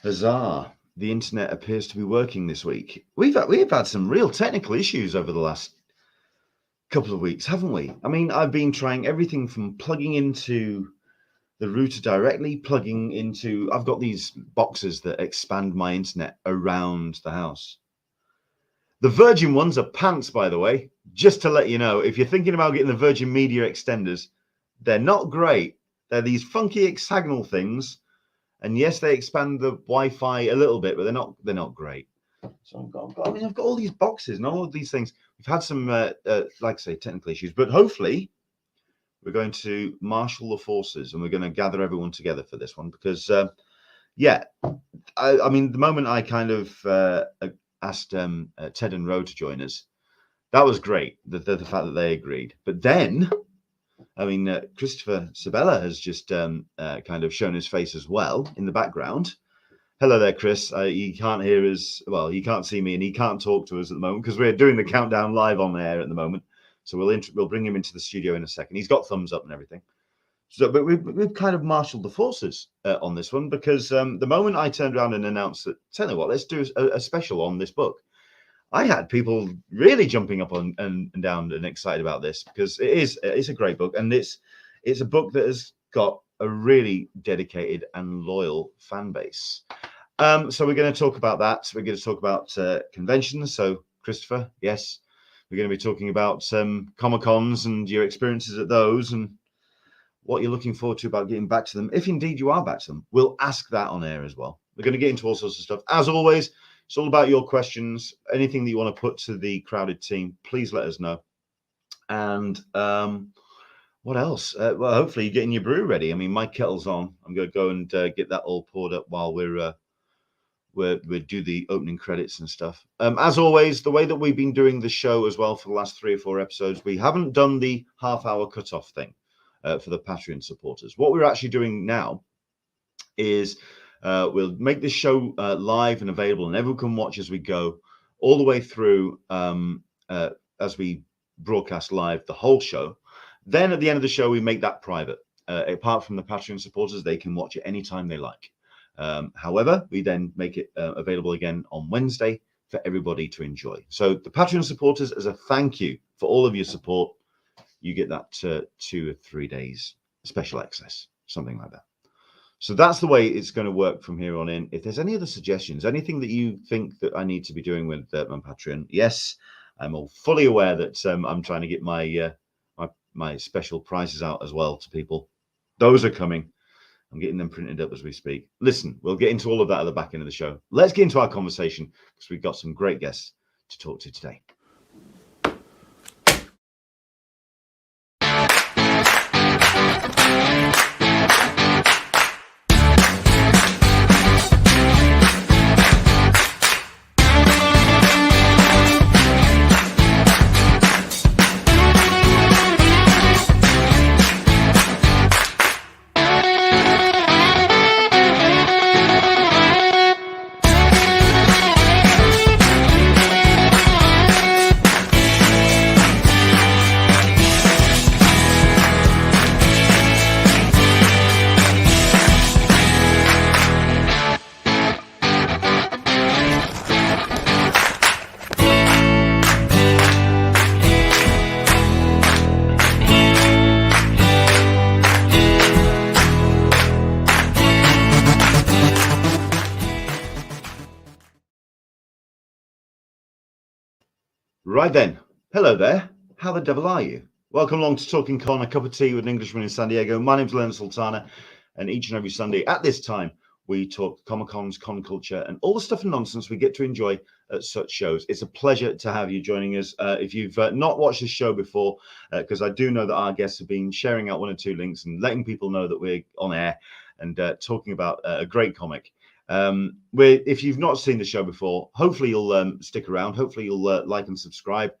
Huzzah! The internet appears to be working this week. We've had some real technical issues over the last couple of weeks, haven't we? I mean, I've been trying everything from plugging into the router directly, plugging into. I've got these boxes that expand my internet around the house. The Virgin ones are pants, by the way. Just to let you know, if you're thinking about getting the Virgin Media extenders, they're not great. They're these funky hexagonal things. And yes, they expand the Wi-Fi a little bit, but they're not great. So I've got all these boxes and all of these things. We've had some, like I say, technical issues, but hopefully we're going to marshal the forces and we're going to gather everyone together for this one because, yeah, I mean, the moment I kind of asked Ted and Ro to join us, that was great. The fact that they agreed, but then. I mean, Christopher Sebela has just kind of shown his face as well in the background. Hello there, Chris. He can't hear us. Well, he can't see me and he can't talk to us at the moment because we're doing the countdown live on air at the moment. So we'll bring him into the studio in a second. He's got thumbs up and everything. So, but we've kind of marshaled the forces on this one because the moment I turned around and announced that, tell you what, let's do a special on this book. I had people really jumping up on and down and excited about this because it's a great book and it's a book that has got a really dedicated and loyal fan base. So we're going to talk about that. We're going to talk about conventions. So Christopher, yes, we're going to be talking about Comic Cons and your experiences at those and what you're looking forward to about getting back to them. If indeed you are back to them, we'll ask that on air as well. We're going to get into all sorts of stuff. As always, it's all about your questions. Anything that you want to put to the crowded team, please let us know. And what else? Well, hopefully you're getting your brew ready. I mean, my kettle's on. I'm going to go and get that all poured up while we do the opening credits and stuff. As always, the way that we've been doing the show as well for the last 3 or 4 episodes, we haven't done the half-hour cutoff thing for the Patreon supporters. What we're actually doing now is we'll make this show live and available, and everyone can watch as we go all the way through as we broadcast live the whole show. Then at the end of the show, we make that private. Apart from the Patreon supporters, they can watch it anytime they like. However, we then make it available again on Wednesday for everybody to enjoy. So the Patreon supporters, as a thank you for all of your support, you get that 2 or 3 days special access, something like that. So that's the way it's going to work from here on in. If there's any other suggestions, anything that you think that I need to be doing with my Patreon, yes, I'm all fully aware that I'm trying to get my special prizes out as well to people. Those are coming. I'm getting them printed up as we speak. Listen, we'll get into all of that at the back end of the show. Let's get into our conversation because we've got some great guests to talk to today. Right then, hello there. How the devil are you? Welcome along to Talkin Con, a cup of tea with an Englishman in San Diego. My name's Leonard Sultana, and each and every Sunday at this time, we talk Comic Cons, con culture, and all the stuff and nonsense we get to enjoy at such shows. It's a pleasure to have you joining us. If you've not watched this show before, because I do know that our guests have been sharing out 1 or 2 links and letting people know that we're on air and talking about a great comic. If you've not seen the show before, hopefully you'll stick around. Hopefully you'll like and subscribe,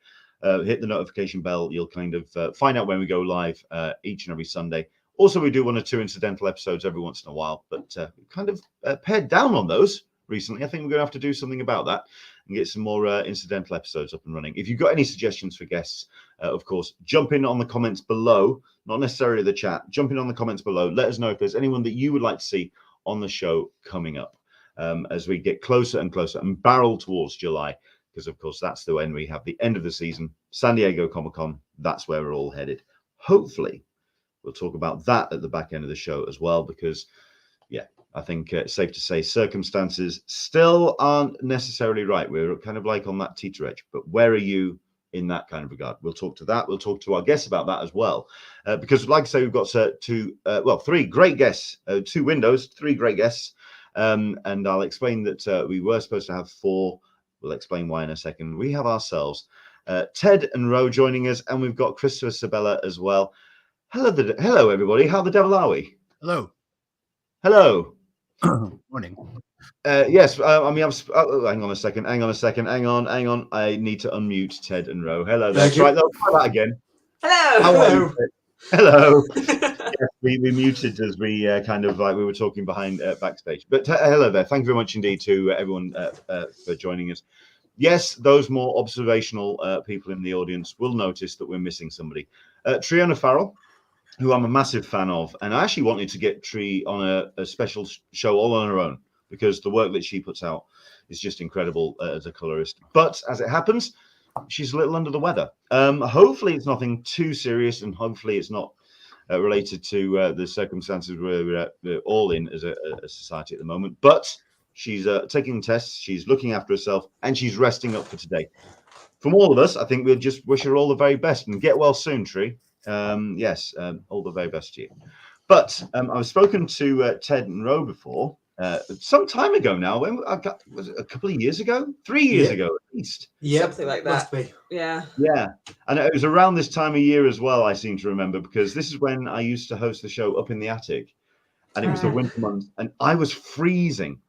hit the notification bell. You'll kind of find out when we go live each and every Sunday. Also, we do 1 or 2 incidental episodes every once in a while, but we've kind of pared down on those recently. I think we're going to have to do something about that and get some more incidental episodes up and running. If you've got any suggestions for guests, of course, jump in on the comments below, not necessarily the chat. Jump in on the comments below. Let us know if there's anyone that you would like to see on the show coming up. as we get closer and closer and barrel towards July, because of course that's the when we have the end of the season, San Diego Comic-Con. That's where we're all headed. Hopefully we'll talk about that at the back end of the show as well, because yeah, I think it's safe to say circumstances still aren't necessarily right. We're kind of like on that teeter edge, but where are you in that kind of regard? We'll talk to that. We'll talk to our guests about that as well, because like I say, we've got three great guests, 2 windows, 3 great guests, and I'll explain that we were supposed to have 4. We'll explain why in a second. We have ourselves Ted and Ro joining us, and we've got Christopher Sebela as well. Hello, everybody. How the devil are we? Hello. Hello. Morning. Yes, hang on a second. Hang on. I need to unmute Ted and Ro. Hello there. Try that again. Hello. How are you? Hello. Yes, we muted as we kind of like we were talking behind backstage. But hello there. Thank you very much indeed to everyone for joining us. Yes, those more observational people in the audience will notice that we're missing somebody. Triona Farrell, who I'm a massive fan of, and I actually wanted to get Tree on a special show all on her own, because the work that she puts out is just incredible as a colorist. But as it happens, she's a little under the weather. Hopefully it's nothing too serious, and hopefully it's not related to the circumstances we're all in as a society at the moment. But she's taking tests, she's looking after herself, and she's resting up for today. From all of us, I think we'll just wish her all the very best, and get well soon, Tree. Yes, all the very best to you. But I've spoken to Ted and Ro before, some time ago now. When was it a couple of years ago? 3 years ago at least. Yeah, something like that. Yeah. And it was around this time of year as well, I seem to remember, because this is when I used to host the show up in the attic, and it was the winter months, and I was freezing.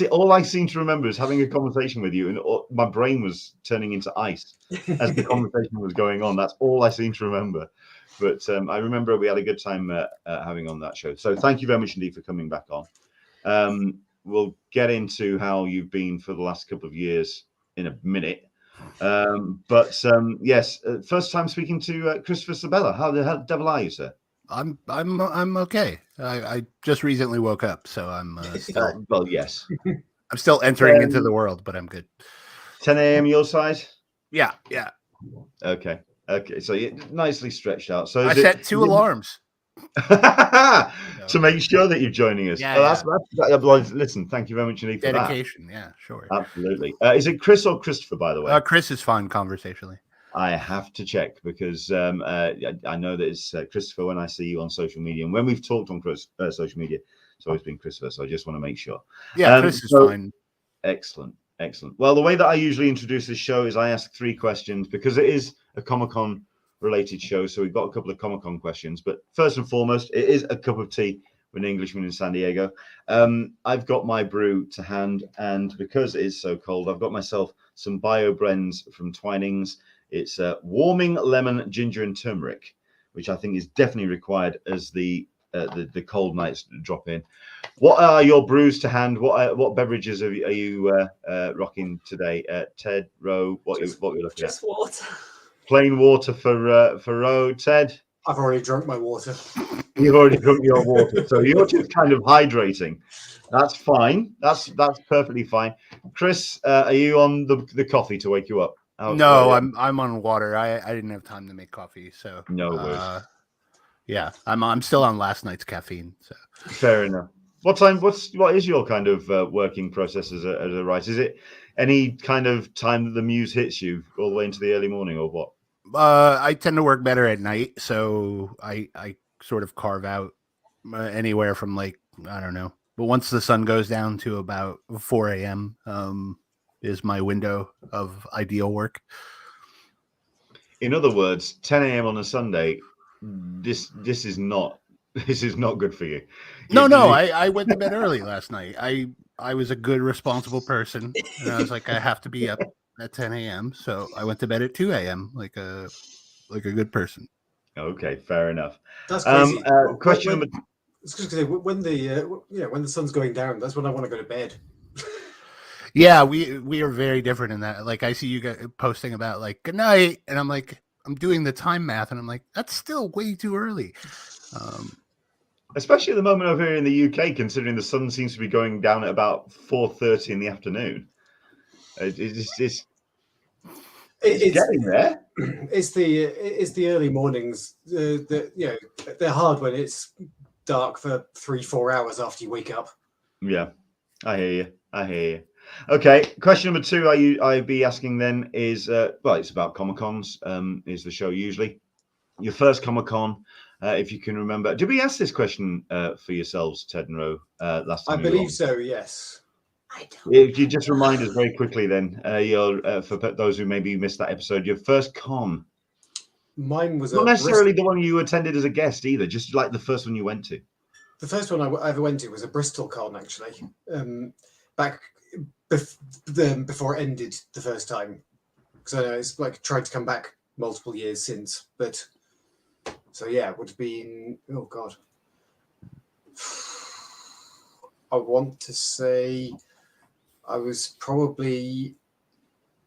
All I seem to remember is having a conversation with you, and my brain was turning into ice as the conversation was going on. That's all I seem to remember. But I remember we had a good time having on that show. So thank you very much indeed for coming back on. We'll get into how you've been for the last couple of years in a minute. Yes, first time speaking to Christopher Sebela. How the devil are you, sir? I'm okay. I just recently woke up, so I'm still. Well, yes. I'm still entering into the world, but I'm good. 10 a.m. your side? Yeah. Okay. So you're nicely stretched out. So I set 2 alarms to make sure that you're joining us. Yeah, Listen, thank you very much indeed for dedication. Yeah, sure. Absolutely. Is it Chris or Christopher, by the way? Chris is fine conversationally. I have to check, because I know that it's Christopher when I see you on social media, and when we've talked on social media, it's always been Christopher. So I just want to make sure. Yeah, Chris is fine. Excellent. Well, the way that I usually introduce this show is I ask 3 questions, because it is a Comic-Con related show. So we've got a couple of Comic-Con questions, but first and foremost, it is a cup of tea with an Englishman in San Diego. I've got my brew to hand, and because it is so cold, I've got myself some Bio Blends from Twinings. It's warming lemon, ginger, and turmeric, which I think is definitely required as the cold nights drop in. What are your brews to hand? What beverages are you rocking today? Ted, Ro, what you're looking at? Just water. Plain water for Ro. Ted? I've already drunk my water. You've already drunk your water, so you're just kind of hydrating. That's fine. That's perfectly fine. Chris, are you on the coffee to wake you up? No, I'm on water. I didn't have time to make coffee, so no worries. Yeah, I'm still on last night's caffeine. So fair enough. What is your kind of working process as a writer? Is it any kind of time that the muse hits you all the way into the early morning, or what? I tend to work better at night, so I sort of carve out anywhere from, like, I don't know, but once the sun goes down to about 4 a.m. Is my window of ideal work. In other words, 10 a.m. on a Sunday, this is not good for you. No, I went to bed early last night. I was a good, responsible person, and I was like, I have to be up at 10 a.m. So I went to bed at 2 a.m. like a good person. Okay, fair enough. That's crazy. Question number. When the sun's going down, that's when I want to go to bed. Yeah, we are very different in that. Like, I see you guys posting about, like, good night, and I'm like, I'm doing the time math, and I'm like, that's still way too early. especially at the moment over here in the UK, considering the sun seems to be going down at about 4:30 in the afternoon. It's getting there. It's the early mornings that they're hard when it's dark for 3-4 hours after you wake up. Yeah, I hear you. Okay, question number 2 I'd be asking then is it's about Comic-Cons. Is the show usually your first Comic-Con? If you can remember, did we ask this question for yourselves, Ted and Ro, last time? I believe so. Yes. I don't. If you just remind us very quickly, then for those who maybe missed that episode, your first con. Mine was Not necessarily the one you attended as a guest either, just like the first one you went to. The first one I ever went to was a Bristol con, actually, back before it ended the first time. Because I know it's like tried to come back multiple years since, but so yeah, it would have been, oh god, I want to say I was probably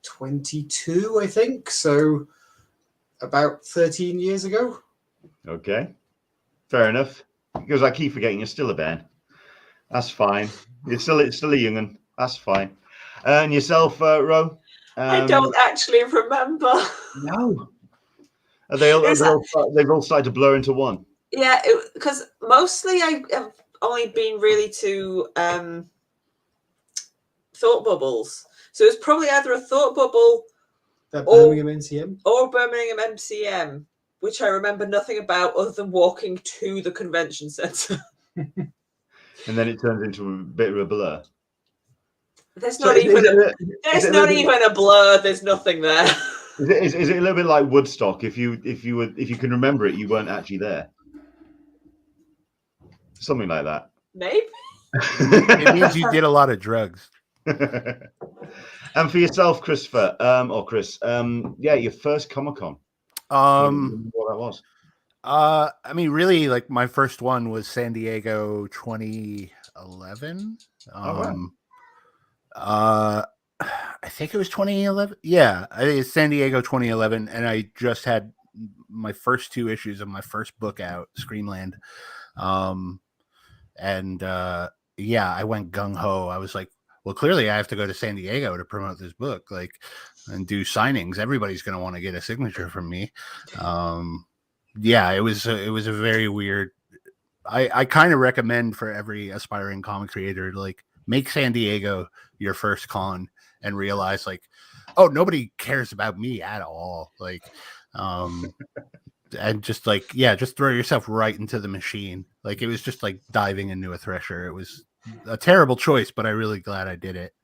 22, I think, so about 13 years ago. Okay, fair enough. Because I keep forgetting you're still a bairn. That's fine. It's still a young'un. That's fine. And yourself, Ro? I don't actually remember. No. They've all started to blur into one. Yeah, because mostly I have only been really to thought bubbles. So it's probably either a thought bubble Birmingham NCM or Birmingham MCM, which I remember nothing about other than walking to the convention centre. And then it turns into a bit of a blur. There's not even a blur. There's nothing there. Is it a little bit like Woodstock? If you can remember it, you weren't actually there. Something like that. Maybe. It means you did a lot of drugs. And for yourself, Christopher, or Chris, your first Comic-Con. What that was? I mean, really, like my first one was San Diego 2011. I think it was 2011. Yeah, it's San Diego 2011, and I just had my first 2 issues of my first book out, Screamland. I went gung ho. I was like, well, clearly I have to go to San Diego to promote this book, and do signings. Everybody's going to want to get a signature from me. It was a very weird. I kind of recommend for every aspiring comic creator to make San Diego your first con and realize nobody cares about me at all. And just just throw yourself right into the machine. It was just like diving into a thresher. It was a terrible choice, but I'm really glad I did it.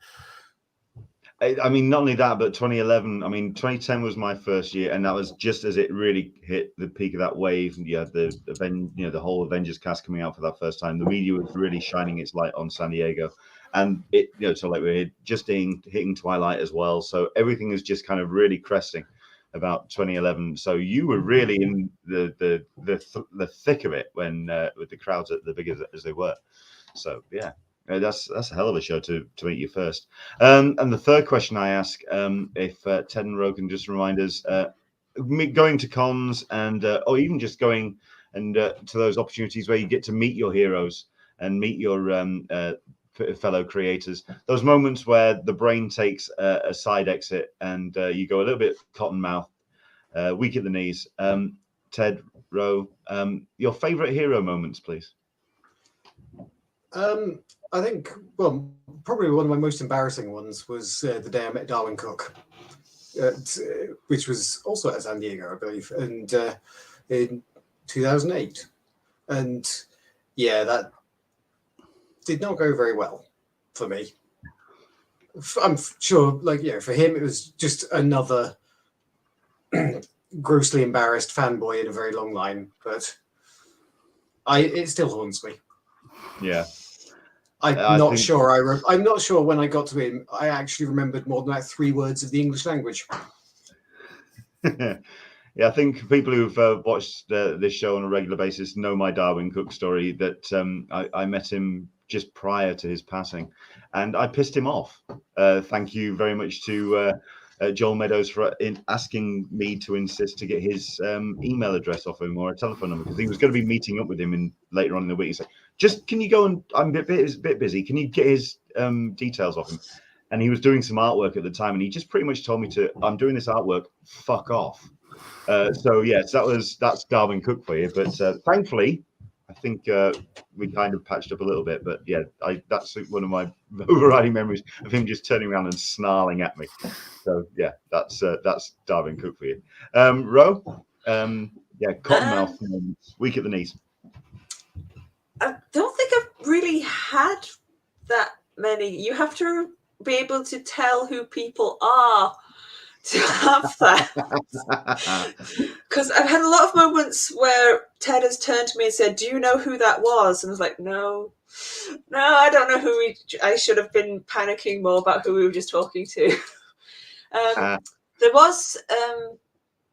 I mean, not only that, but 2011. I mean, 2010 was my first year, and that was just as it really hit the peak of that wave. And you had the whole Avengers cast coming out for that first time. The media was really shining its light on San Diego, and we're just hitting Twilight as well. So everything is just kind of really cresting about 2011. So you were really in the thick of it when with the crowds at the big as they were. So yeah. That's a hell of a show to meet you first. And the third question I ask, if Ted and Ro can just remind us, going to cons and or even just going and to those opportunities where you get to meet your heroes and meet your fellow creators, those moments where the brain takes a side exit and you go a little bit cotton mouth, weak at the knees. Ted, Ro, your favorite hero moments, please. I think, probably one of my most embarrassing ones was the day I met Darwin Cook, which was also at San Diego, I believe, and in 2008. And yeah, that did not go very well for me. I'm sure, for him, it was just another grossly embarrassed fanboy in a very long line, but it still haunts me. Yeah. I'm not sure when I got to him, I actually remembered more than 3 words of the English language. Yeah, I think people who've watched this show on a regular basis know my Darwin Cook story, that I met him just prior to his passing and I pissed him off. Thank you very much to Joel Meadows for asking me to insist to get his email address off him or a telephone number, because he was going to be meeting up with him later on in the week. He's like, just can you go and I'm a bit busy. Can you get his details off him? And he was doing some artwork at the time, and he just pretty much told me I'm doing this artwork, fuck off. So yes, that's Darwin Cook for you. But thankfully, I think we kind of patched up a little bit. But yeah, that's one of my overriding memories of him just turning around and snarling at me. So yeah, that's Darwin Cook for you. Ro, cottonmouth moments, weak at the knees. I don't think I've really had that many. You have to be able to tell who people are to have that. Because I've had a lot of moments where Ted has turned to me and said, do you know who that was? And I was like, no, I don't know who I should have been panicking more about who we were just talking to. There was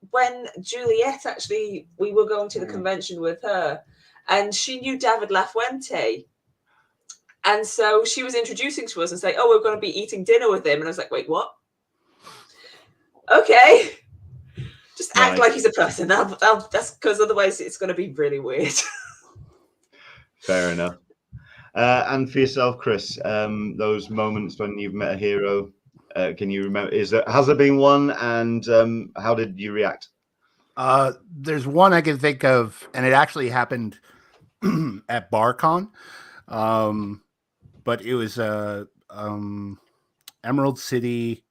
when Juliet, actually, we were going to the convention with her, and she knew David Lafuente. And so she was introducing to us and saying, oh, we're going to be eating dinner with him. And I was like, wait, what? Okay. Just act like he's a person. That's because otherwise it's going to be really weird. Fair enough. And for yourself, Chris, those moments when you've met a hero, can you remember? Has there been one, and how did you react? There's one I can think of, and it actually happened at BarCon, but it was Emerald City.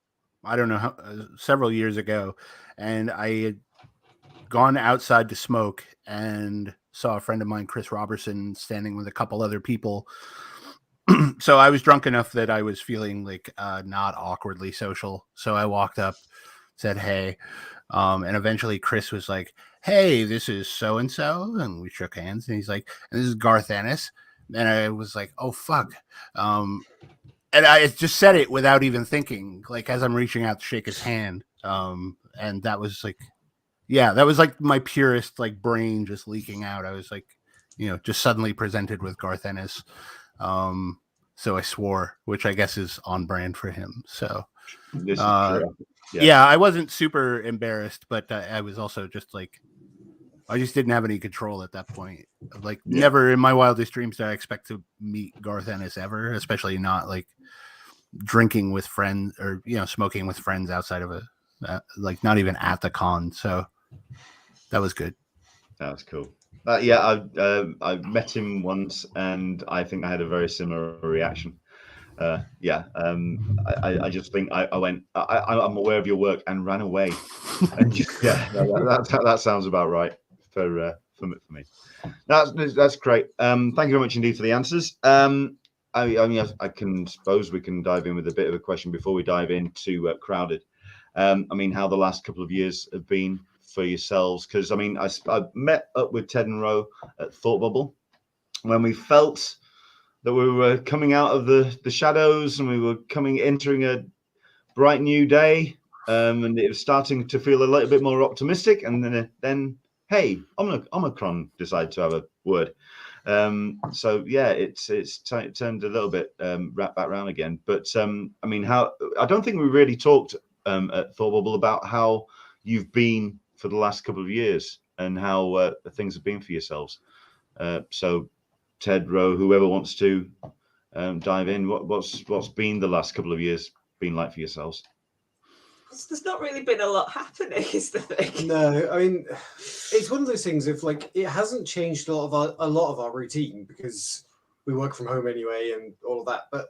I don't know several years ago, and I had gone outside to smoke and saw a friend of mine, Chris Robertson, standing with a couple other people. So I was drunk enough that I was feeling like not awkwardly social. So I walked up, said, hey, and eventually Chris was like, hey, this is so-and-so. And we shook hands, and he's like, and this is Garth Ennis. And I was like, oh, fuck. And I just said it without even thinking, like as I'm reaching out to shake his hand. And that was like, yeah, that was like my purest like brain just leaking out. I was like, just suddenly presented with Garth Ennis. So I swore, which I guess is on brand for him. So this is true. Yeah, I wasn't super embarrassed, but I was also just like, I just didn't have any control at that point. Like never in my wildest dreams did I expect to meet Garth Ennis ever, especially not like drinking with friends or, smoking with friends outside of like not even at the con. So that was good. That was cool. I met him once, and I think I had a very similar reaction. I just think I went, I'm aware of your work, and ran away. And that sounds about right for me. That's great. Thank you very much indeed for the answers. I can suppose we can dive in with a bit of a question before we dive into Crowded. How the last couple of years have been for yourselves, because I met up with Ted and Ro at Thought Bubble when we felt that we were coming out of the shadows, and we were entering a bright new day, and it was starting to feel a little bit more optimistic. And then hey, Omicron decided to have a word. It's turned a little bit back round again. But I don't think we really talked at Thought Bubble about how you've been for the last couple of years and how things have been for yourselves. So Ted, Ro, whoever wants to dive in, what's been the last couple of years been like for yourselves? There's not really been a lot happening, is the thing. No, it's one of those things of like, it hasn't changed a lot of our routine because we work from home anyway and all of that. But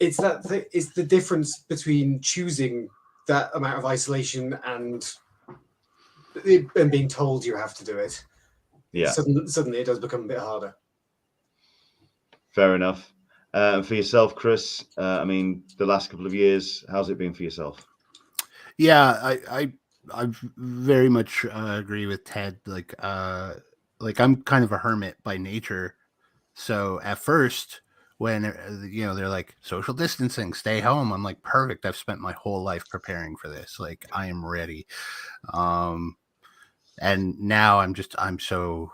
it's it's the difference between choosing that amount of isolation and being told you have to do it. Yeah. Suddenly it does become a bit harder. Fair enough. For yourself, Chris, the last couple of years, how's it been for yourself? Yeah, I very much agree with Ted. Like I'm kind of a hermit by nature. So at first, when they're like social distancing, stay home, I'm like, perfect. I've spent my whole life preparing for this. Like I am ready. And now I'm so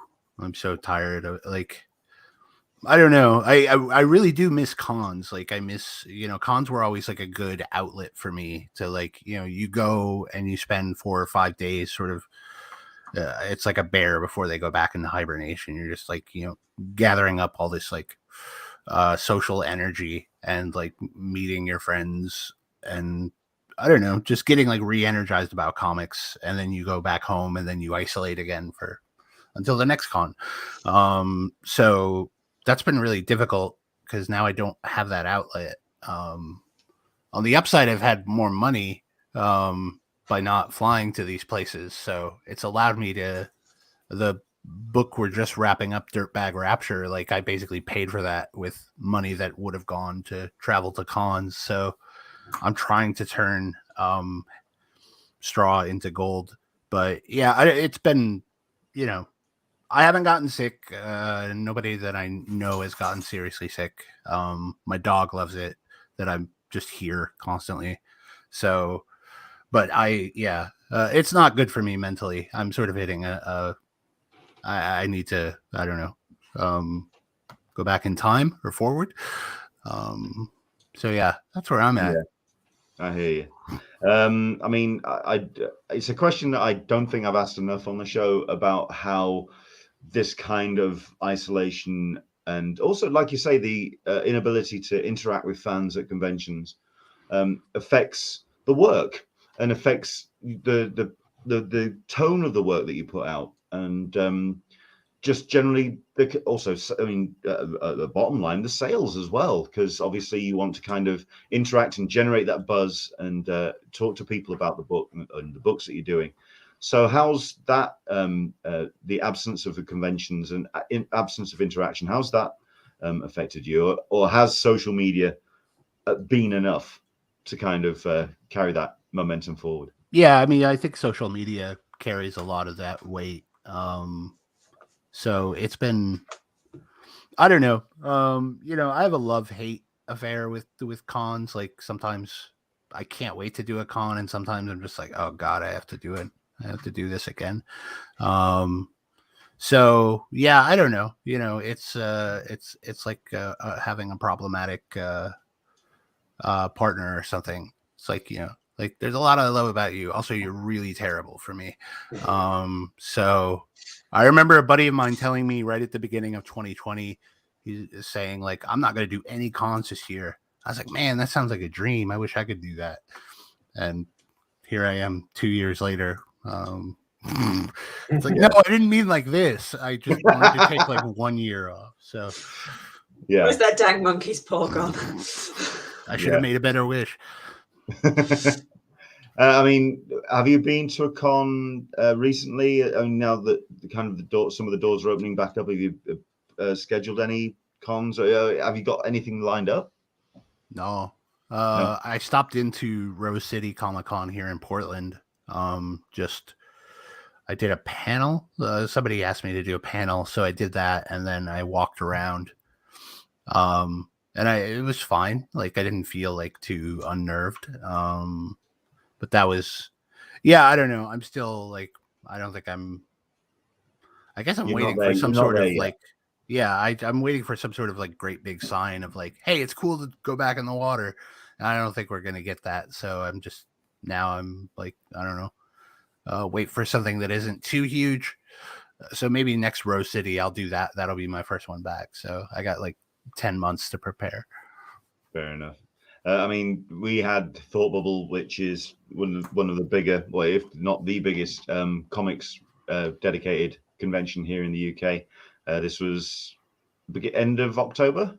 tired of like I don't know. I really do miss cons. Like I miss, cons were always like a good outlet for me to like, you go and you spend 4 or 5 days sort of, it's like a bear before they go back into hibernation. You're just like, gathering up all this like social energy and like meeting your friends and I don't know, just getting like re-energized about comics. And then you go back home and then you isolate again until the next con. So that's been really difficult because now I don't have that outlet. On the upside, I've had more money by not flying to these places. So it's allowed me the book we're just wrapping up, Dirtbag Rapture. Like I basically paid for that with money that would have gone to travel to cons. So I'm trying to turn straw into gold. But yeah, it's been, I haven't gotten sick. Nobody that I know has gotten seriously sick. My dog loves it that I'm just here constantly. So, but it's not good for me mentally. I'm sort of hitting I need to, I don't know, go back in time or forward. So yeah, that's where I'm at. Yeah, I hear you. I mean, it's a question that I don't think I've asked enough on the show about how this kind of isolation and also, like you say, the inability to interact with fans at conventions affects the work and affects the tone of the work that you put out, and just generally also, I mean, the bottom line, the sales as well, because obviously you want to kind of interact and generate that buzz and talk to people about the book and the books that you're doing. So how's that, the absence of the conventions and absence of interaction, how's that affected you? Or has social media been enough to kind of carry that momentum forward? Yeah, I mean, I think social media carries a lot of that weight. So it's been, I don't know. I have a love-hate affair with cons. Like sometimes I can't wait to do a con, and sometimes I'm just like, oh God, I have to do it. I have to do this again. So yeah, I don't know. It's like having a problematic partner or something. It's like, like there's a lot I love about you. Also, you're really terrible for me. So I remember a buddy of mine telling me right at the beginning of 2020, he's saying like, I'm not going to do any cons this year. I was like, man, that sounds like a dream. I wish I could do that. And here I am 2 years later. It's like, no, I didn't mean like this. I just wanted to take like 1 year off. So yeah. Where's that dang monkey's paw gone? I should have made a better wish. I mean, have you been to a con recently? I mean, now that some of the doors are opening back up, have you scheduled any cons? Or, have you got anything lined up? No. I stopped into Rose City Comic Con here in Portland. I did a panel. Somebody asked me to do a panel, so I did that, and then I walked around. And it was fine. Like I didn't feel like too unnerved. But that was, I don't know. I'm still like, I don't think I guess I'm waiting for some sort of like, I'm waiting for some sort of like great big sign of like, hey, it's cool to go back in the water. And I don't think we're going to get that. So I'm like, I don't know, wait for something that isn't too huge. So maybe next Rose City, I'll do that. That'll be my first one back. So I got like 10 months to prepare. Fair enough. I mean, we had Thought Bubble, which is one of the bigger, well, if not the biggest, comics dedicated convention here in the UK. This was end of October.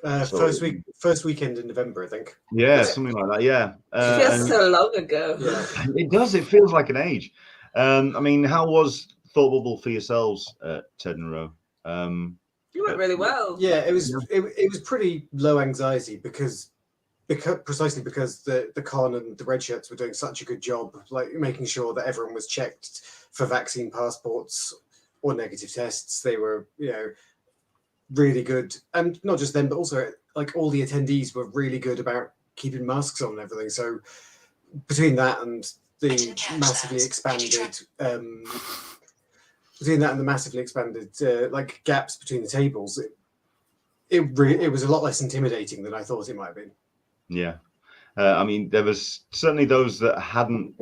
First weekend in November, I think. Yeah, something like that. Yeah, it feels so long ago. Yeah, it does. It feels like an age. I mean, how was Thought Bubble for yourselves, Ted and Ro? You went really well. Yeah, it was pretty low anxiety because precisely because the con and the red shirts were doing such a good job, like making sure that everyone was checked for vaccine passports or negative tests. They were, really good, and not just them, but also like all the attendees were really good about keeping masks on and everything. So between that and the massively expanded, like gaps between the tables, it was a lot less intimidating than I thought it might have been. Yeah. I mean, there was certainly those that hadn't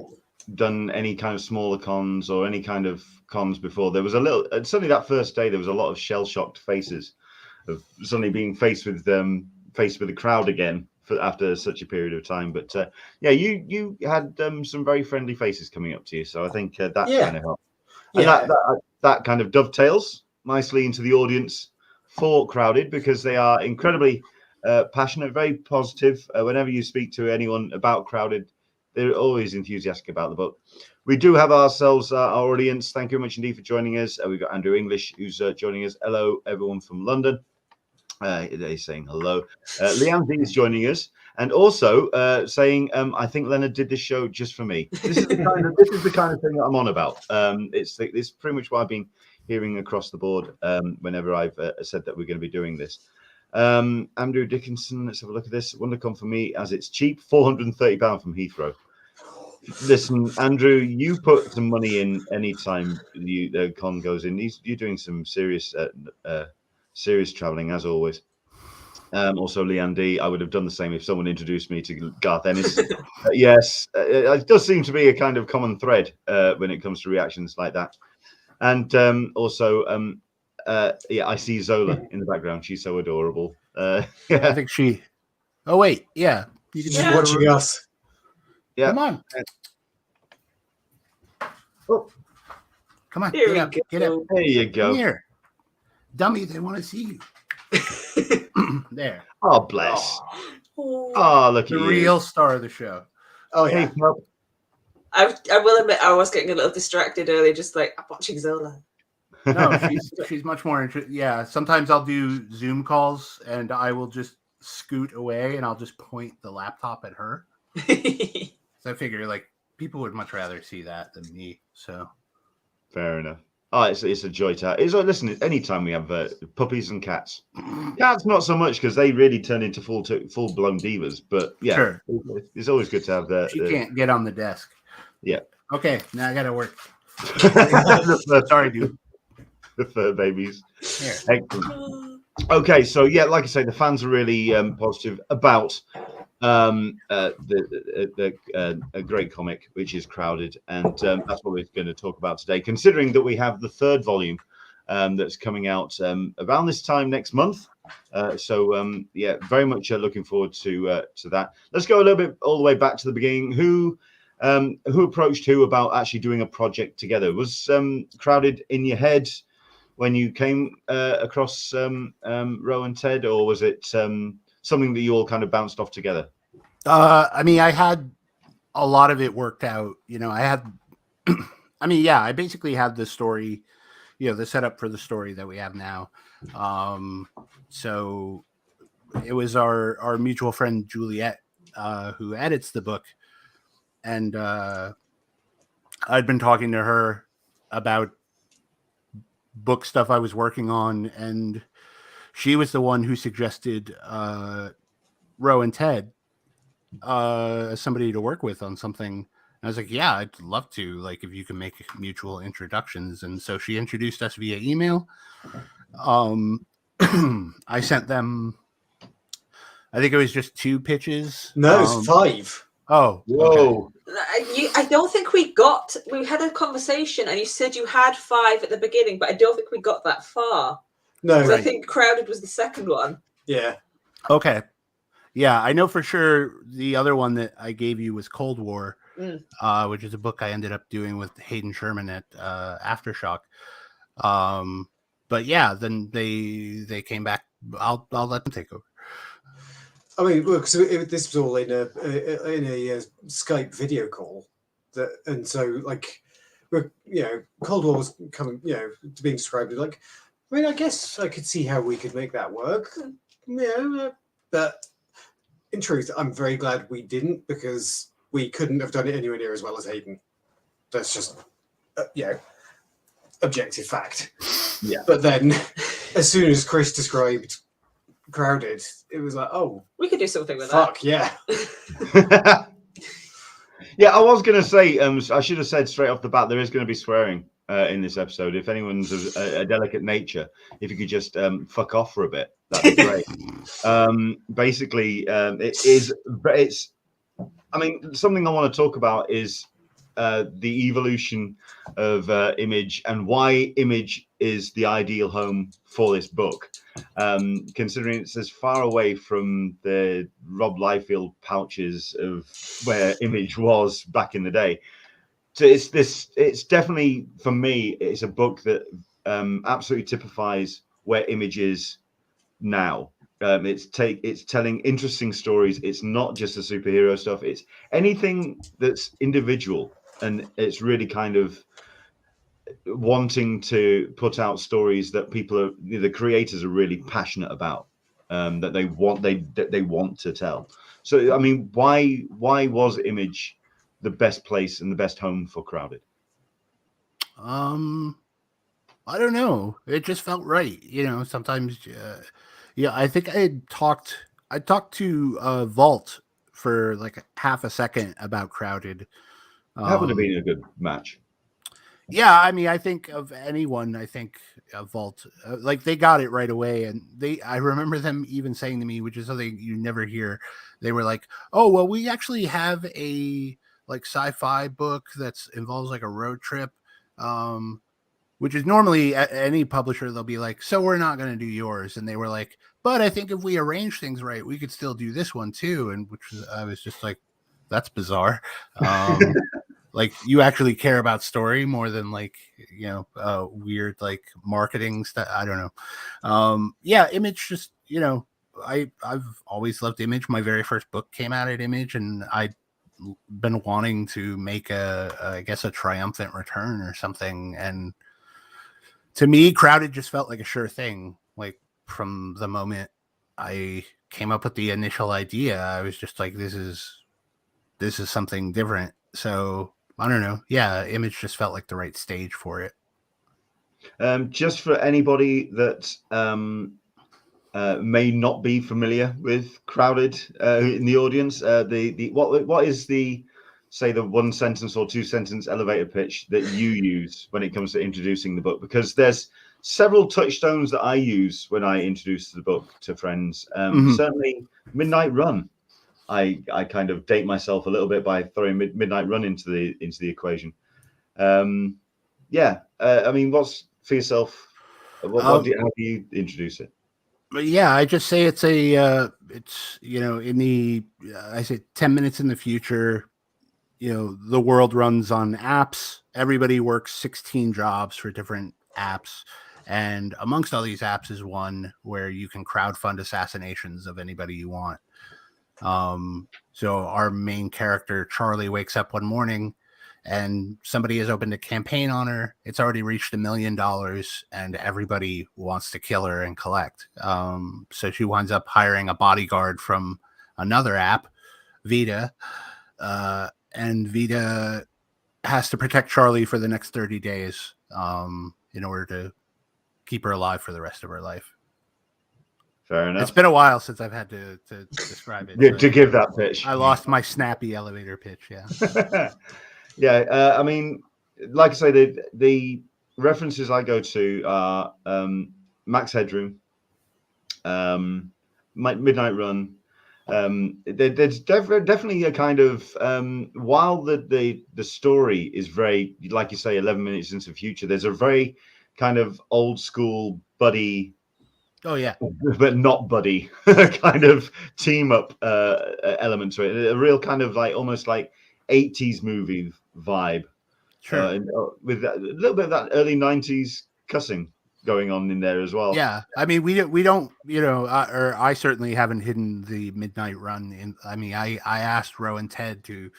done any kind of smaller cons or any kind of cons before. There was a little, certainly that first day, there was a lot of shell-shocked faces of suddenly being faced with the crowd again after such a period of time. But yeah, you had some very friendly faces coming up to you, so I think that kind of helped. And that kind of dovetails nicely into the audience for Crowded, because they are incredibly passionate, very positive. Whenever you speak to anyone about Crowded, they're always enthusiastic about the book. We do have ourselves our audience. Thank you very much indeed for joining us. We've got Andrew English, who's joining us. Hello, everyone from London. He's saying hello. Leanne D is joining us, and also saying, I think Leonard did this show just for me. This is the kind of thing that I'm on about. It's pretty much what I've been hearing across the board whenever I've said that we're going to be doing this. Andrew Dickinson, let's have a look at this. WonderCon for me, as it's cheap, £430 from Heathrow. Listen, Andrew, you put some money in anytime the con goes in. You're doing some serious traveling, as always. Also, Leanne D, I would have done the same if someone introduced me to Garth Ennis. Yes, it does seem to be a kind of common thread when it comes to reactions like that. And also, yeah, I see Zola in the background. She's so adorable. I think she. Oh wait, yeah, you can She's watching us. Yeah, come on. Oh. Come on, Here get we up, go. get up. There you go. Come here, dummy. They want to see you. There, Oh, bless. Oh. Oh, look the at you. real star of the show. Oh yeah. Hey, Pub. I will admit I was getting a little distracted earlier, just like I'm watching Zola. No, she's much more interested. Yeah, sometimes I'll do Zoom calls and I will just scoot away and I'll just point the laptop at her. So I figure like people would much rather see that than me. So Fair enough. Oh, it's a joy to have. Listen, anytime we have puppies and cats. Cats not so much, because they really turn into full-blown divas. But yeah, sure, it's always good to have she can't get on the desk. Yeah. Okay, now I gotta work. the Sorry, dude. fur babies. Here. Excellent. Okay, so yeah, like I say, the fans are really positive about a great comic, which is Crowded, and that's what we're going to talk about today. Considering that we have the third volume that's coming out around this time next month, so yeah, very much looking forward to that. Let's go a little bit all the way back to the beginning. Who approached who about actually doing a project together? Was Crowded in your head when you came across Ro and Ted, or was it something that you all kind of bounced off together? I mean, I had a lot of it worked out. You know, I had, I mean, yeah, I basically had the story, you know, the setup for the story that we have now. So it was our mutual friend Juliet who edits the book, and I'd been talking to her about book stuff I was working on, and she was the one who suggested Ro and Ted as somebody to work with on something. And I was like, yeah, I'd love to, like, if you can make mutual introductions. And so she introduced us via email. I sent them, I think it was just 2 pitches. No, it's 5. Oh, Whoa. okay. I don't think we had a conversation and you said you had 5 at the beginning, but I don't think we got that far. No, I think Crowded was the second one. yeah. Okay. Yeah, I know for sure the other one that I gave you was Cold War, which is a book I ended up doing with Hayden Sherman at Aftershock. But yeah, then they came back. I'll let them take over. I mean, look, so this was all in a Skype video call, and so like, you know, Cold War was coming, you know, being described as like, I mean, I guess I could see how we could make that work, yeah, but in truth, I'm very glad we didn't, because we couldn't have done it anywhere near as well as Hayden. That's just, you know, objective fact. Yeah. But then, as soon as Chris described Crowded, it was like, oh, We could do something with fuck, yeah. Yeah, I was going to say, I should have said straight off the bat, there is going to be swearing in this episode. If anyone's a delicate nature, if you could just fuck off for a bit, that'd be great. Basically, it's. I mean, something I want to talk about is the evolution of Image and why Image is the ideal home for this book, considering it's as far away from the Rob Liefeld pouches of where Image was back in the day. So it's definitely, for me, it's a book that absolutely typifies where Image is now. It's telling interesting stories. It's not just the superhero stuff. It's anything that's individual, and it's really kind of wanting to put out stories that the creators are really passionate about, that they want to tell. So, I mean, why was Image the best place and the best home for Crowded? I don't know. It just felt right. Sometimes, I think I talked to Vault for like half a second about Crowded. That would have been a good match. Yeah, I mean, I think of anyone, I think Vault, like they got it right away. And I remember them even saying to me, which is something you never hear. They were like, oh, well, we actually have a like sci-fi book that's involves like a road trip. Which is normally any publisher, they'll be like, so we're not going to do yours. And they were like, but I think if we arrange things right, we could still do this one too. And I was just like, that's bizarre. Like you actually care about story more than like, weird like marketing stuff. I don't know. Yeah, Image just, I've always loved Image. My very first book came out at Image, and I'd been wanting to make I guess a triumphant return or something. And to me, Crowded just felt like a sure thing. Like from the moment I came up with the initial idea, I was just like, this is something different. So I don't know. Yeah, Image just felt like the right stage for it. Just for anybody that may not be familiar with Crowded in the audience, what is the one sentence or two sentence elevator pitch that you use when it comes to introducing the book? Because there's several touchstones that I use when I introduce the book to friends. Certainly, Midnight Run. I kind of date myself a little bit by throwing Midnight Run into the equation. I mean, what's for yourself? How do you introduce it? Yeah, I just say it's in the I say 10 minutes in the future. The world runs on apps. Everybody works 16 jobs for different apps. And amongst all these apps is one where you can crowdfund assassinations of anybody you want. So our main character, Charlie, wakes up one morning and somebody has opened a campaign on her. It's already reached $1 million and everybody wants to kill her and collect. So she winds up hiring a bodyguard from another app, Vita. And Vita has to protect Charlie for the next 30 days in order to keep her alive for the rest of her life. Fair enough. It's been a while since I've had to describe it. To give that pitch. I lost my snappy elevator pitch, yeah. Yeah, I mean, like I say, the references I go to are Max Headroom, Midnight Run. There's definitely a kind of while the story is very, like you say, 11 minutes into the future, there's a very kind of old school buddy, oh yeah, but not buddy kind of team up element to it. A real kind of like almost like 80s movie vibe. Sure. With a little bit of that early 90s cussing going on in there as well. Yeah, I mean, we don't, or I certainly haven't hidden the Midnight Run. I asked Ro and Ted to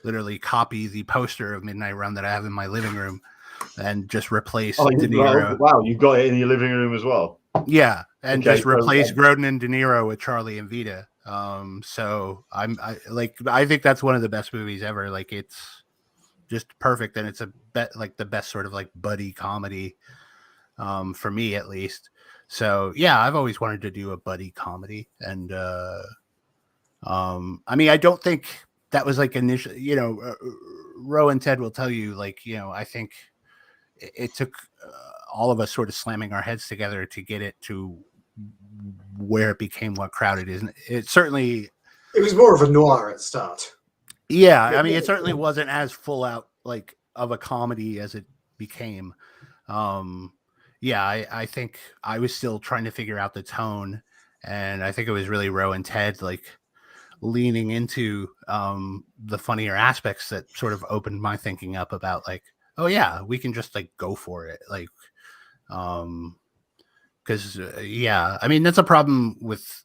literally copy the poster of Midnight Run that I have in my living room and just replace De Niro. Wow, you've got it in your living room as well. Yeah, and just replace Grodin and De Niro with Charlie and Vita. So I think that's one of the best movies ever. Like it's just perfect, and it's the best sort of like buddy comedy. For me at least. So yeah, I've always wanted to do a buddy comedy. And I mean, I don't think that was like initially, Ro and Ted will tell you, like, I think it took all of us sort of slamming our heads together to get it to where it became what Crowded is. And it certainly, it was more of a noir at the start. yeah, I mean, it certainly wasn't as full out like of a comedy as it became. Yeah, I think I was still trying to figure out the tone, and I think it was really Ro and Ted like leaning into the funnier aspects that sort of opened my thinking up about like, oh yeah, we can just like go for it, like because yeah, I mean, that's a problem with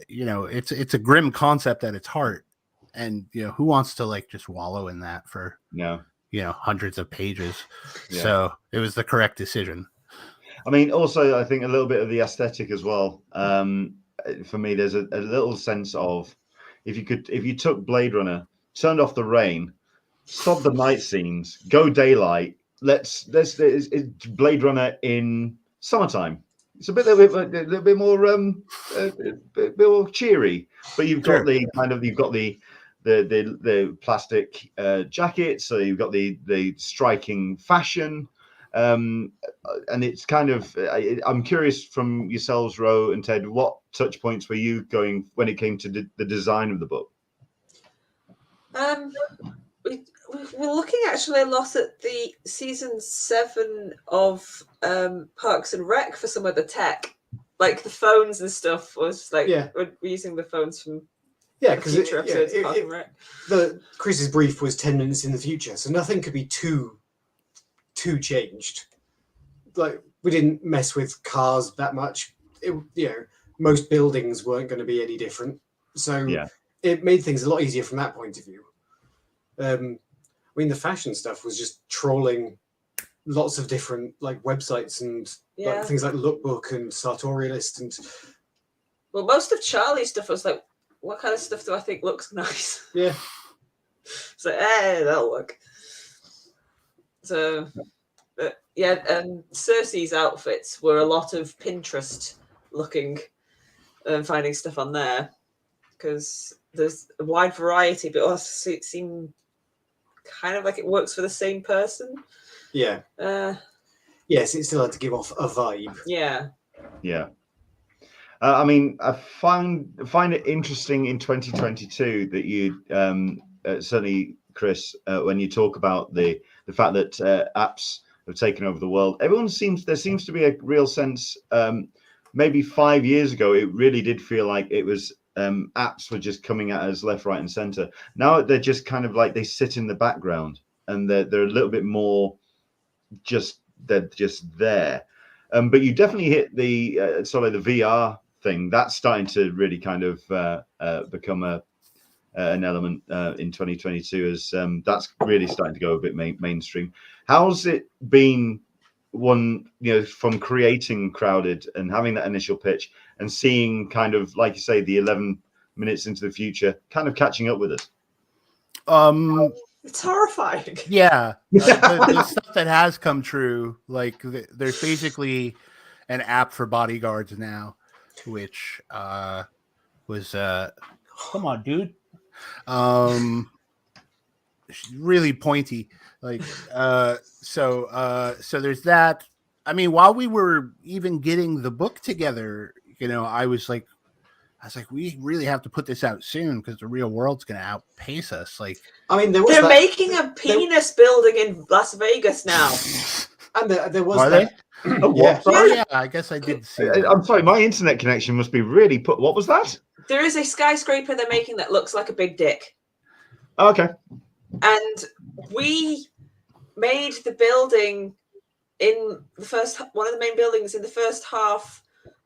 you know, it's a grim concept at its heart, and you know, who wants to like just wallow in that for No. you know, hundreds of pages. Yeah. So it was the correct decision. I mean, also, I think a little bit of the aesthetic as well. For me, there's a little sense of if you took Blade Runner, turned off the rain, sod the night scenes, go daylight. Let's it's Blade Runner in summertime. It's a little bit more a bit more cheery. But you've got the kind of the plastic jacket, so you've got the striking fashion. And it's kind of I'm curious from yourselves, Ro and Ted, what touch points were you going when it came to the design of the book? We're looking actually a lot at the season 7 of Parks and Rec for some of the tech, like the phones and stuff. Was like we're using the phones from because Chris's brief was 10 minutes in the future, so nothing could be too changed. Like, we didn't mess with cars that much. Most buildings weren't going to be any different, so it made things a lot easier from that point of view. I mean, the fashion stuff was just trolling lots of different like websites and like, things like Lookbook and Sartorialist, and well, most of Charlie's stuff was like, what kind of stuff do I think looks nice? Yeah, so that'll work. So, Cersei's outfits were a lot of Pinterest looking and finding stuff on there because there's a wide variety, but also it seemed kind of like it works for the same person. Yeah. Yes, it still had to give off a vibe. Yeah. Yeah. I mean, I find it interesting in 2022 that you certainly, Chris, when you talk about the fact that apps have taken over the world, there seems to be a real sense. Maybe 5 years ago, it really did feel like it was apps were just coming at us left, right, and center. Now they're just kind of like they sit in the background, and they're a little bit more they're just there. But you definitely hit the sort of the VR thing. That's starting to really kind of become an element in 2022 as that's really starting to go a bit mainstream. How's it been from creating Crowded and having that initial pitch and seeing kind of, like you say, the 11 minutes into the future kind of catching up with us? It's horrifying. Yeah. The stuff that has come true, like there's basically an app for bodyguards now, which was come on, dude. Really pointy. Like so there's that. I mean, while we were even getting the book together, I was like, we really have to put this out soon because the real world's going to outpace us. Like, I mean, they're making a penis building in Las Vegas now. And there was Are that. They? Oh, yeah. Oh, yeah. I guess I did see that. I'm sorry, my internet connection must be really put. What was that? There is a skyscraper they're making that looks like a big dick. Okay. And we made the building in one of the main buildings in the first half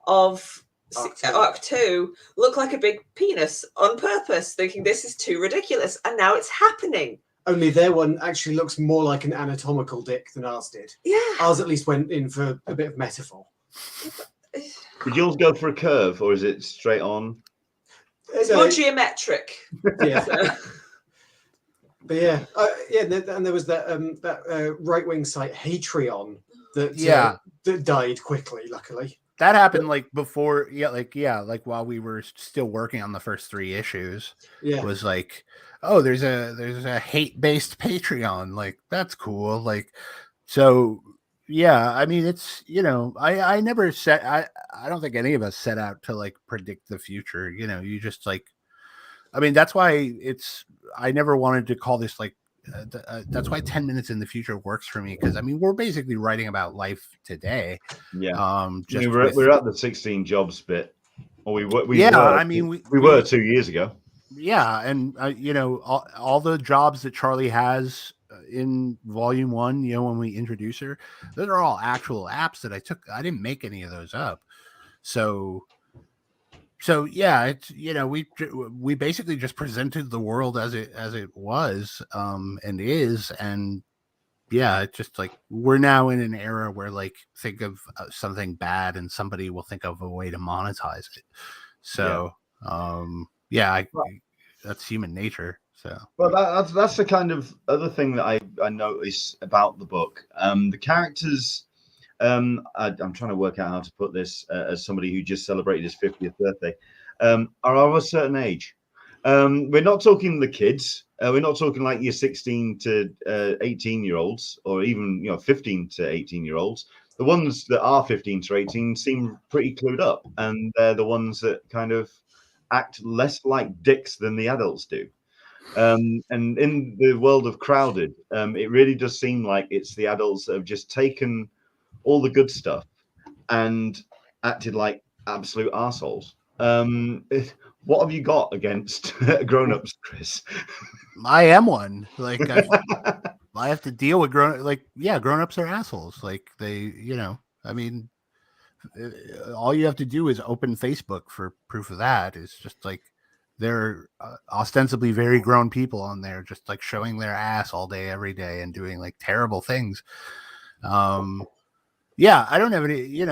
of Arc 2 look like a big penis on purpose, thinking this is too ridiculous, and now it's happening. Only their one actually looks more like an anatomical dick than ours did. Yeah. Ours at least went in for a bit of metaphor. Did yours go for a curve, or is it straight on? It's more geometric. Yeah. But and there was that right-wing site Hatreon that died quickly, luckily. That happened like before, like while we were still working on the first 3 issues. Yeah, it was like, oh, there's a hate-based Patreon, like that's cool. Like, so Yeah, I mean, it's, I never set, I don't think any of us set out to like predict the future. You just like, I mean, that's why I never wanted to call this like, that's why 10 minutes in the future works for me. Cause I mean, we're basically writing about life today. Yeah. I Just mean, we're at the 16 jobs bit. Or we were. I mean, we were 2 years ago. Yeah. And, all the jobs that Charlie has in volume 1, when we introduce her, those are all actual apps that I took. I didn't make any of those up. So yeah, it's, we basically just presented the world as it was and is. And yeah, it's just like we're now in an era where like think of something bad and somebody will think of a way to monetize it. So that's human nature. So well, that's the kind of other thing that I notice about the book. The characters, I'm trying to work out how to put this as somebody who just celebrated his 50th birthday, are of a certain age. We're not talking the kids. We're not talking like your 16 to 18-year-olds, or even 15 to 18-year-olds. The ones that are 15 to 18 seem pretty clued up, and they're the ones that kind of act less like dicks than the adults do. And in the world of Crowded, it really does seem like it's the adults that have just taken all the good stuff and acted like absolute arseholes. What have you got against grown-ups, Chris? I am one. Like I have to deal with grown-ups are assholes. Like they, I mean, all you have to do is open Facebook for proof of that. It's just like they're ostensibly very grown people on there, just like showing their ass all day, every day, and doing like terrible things. Yeah, I don't have any,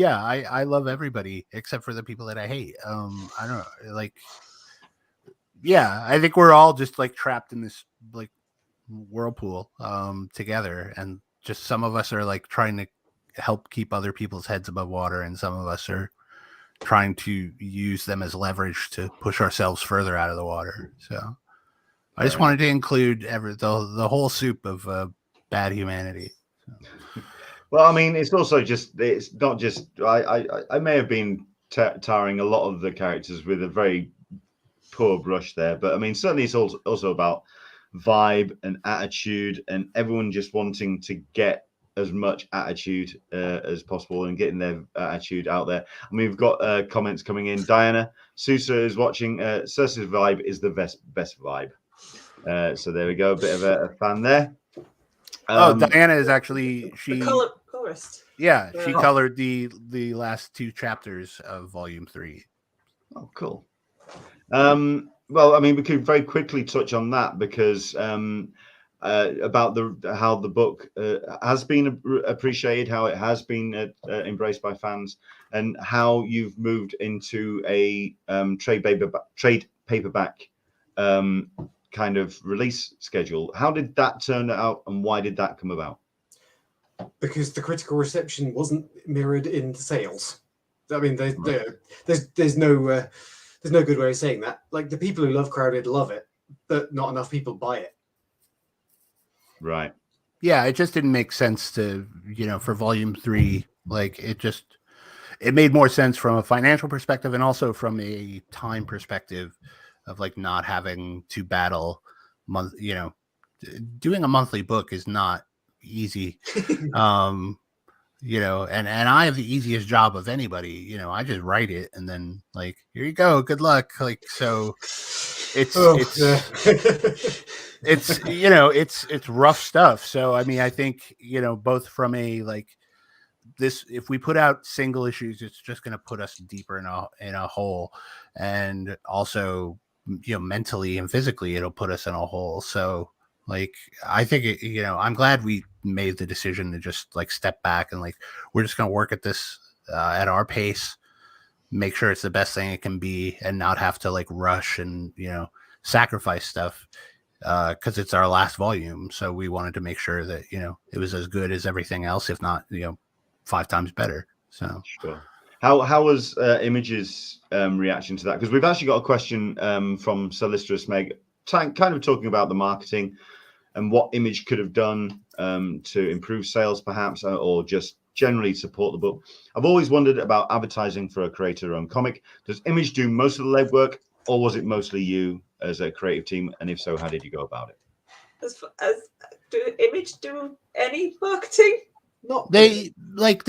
I love everybody except for the people that I hate. I don't know, like, yeah, I think we're all just like trapped in this like whirlpool together, and just some of us are like trying to help keep other people's heads above water, and some of us are trying to use them as leverage to push ourselves further out of the water. So I just wanted to include the whole soup of bad humanity. So. Well, I mean, it's also it's not just I may have been tarring a lot of the characters with a very poor brush there, but I mean, certainly it's also about vibe and attitude, and everyone just wanting to get as much attitude as possible and getting their attitude out there. I mean, we've got comments coming in. Diana Sousa is watching. Cersei's vibe is the best vibe. So there we go, a bit of a fan there. Diana is actually the colorist. Yeah, she colored the last 2 chapters of volume 3. Oh, cool. Well, I mean, we could very quickly touch on that because about how the book has been appreciated, how it has been embraced by fans, and how you've moved into a trade paperback kind of release schedule. How did that turn out, and why did that come about? Because the critical reception wasn't mirrored in sales. I mean, there's no good way of saying that. Like, the people who love Crowded love it, but not enough people buy it. Right. Yeah, it just didn't make sense to, for volume 3. Like, it made more sense from a financial perspective and also from a time perspective of like not having to battle doing a monthly book is not easy. And I have the easiest job of anybody. I just write it and then like, here you go, good luck. Like, so it's rough stuff. So I mean, I think both from a like this, if we put out single issues, it's just going to put us deeper in a hole, and also mentally and physically it'll put us in a hole. So like, I think I'm glad we made the decision to just like step back and like, we're just going to work at this at our pace, make sure it's the best thing it can be, and not have to like rush and sacrifice stuff because it's our last volume. So we wanted to make sure that it was as good as everything else, if not 5 times better. So sure. How was Image's reaction to that? Because we've actually got a question from Solistrous Meg, kind of talking about the marketing. and what Image could have done to improve sales, perhaps, or just generally support the book. I've always wondered about advertising for a creator-owned comic. Does Image do most of the legwork, or was it mostly you as a creative team? And if so, how did you go about it? Do Image do any marketing? Not They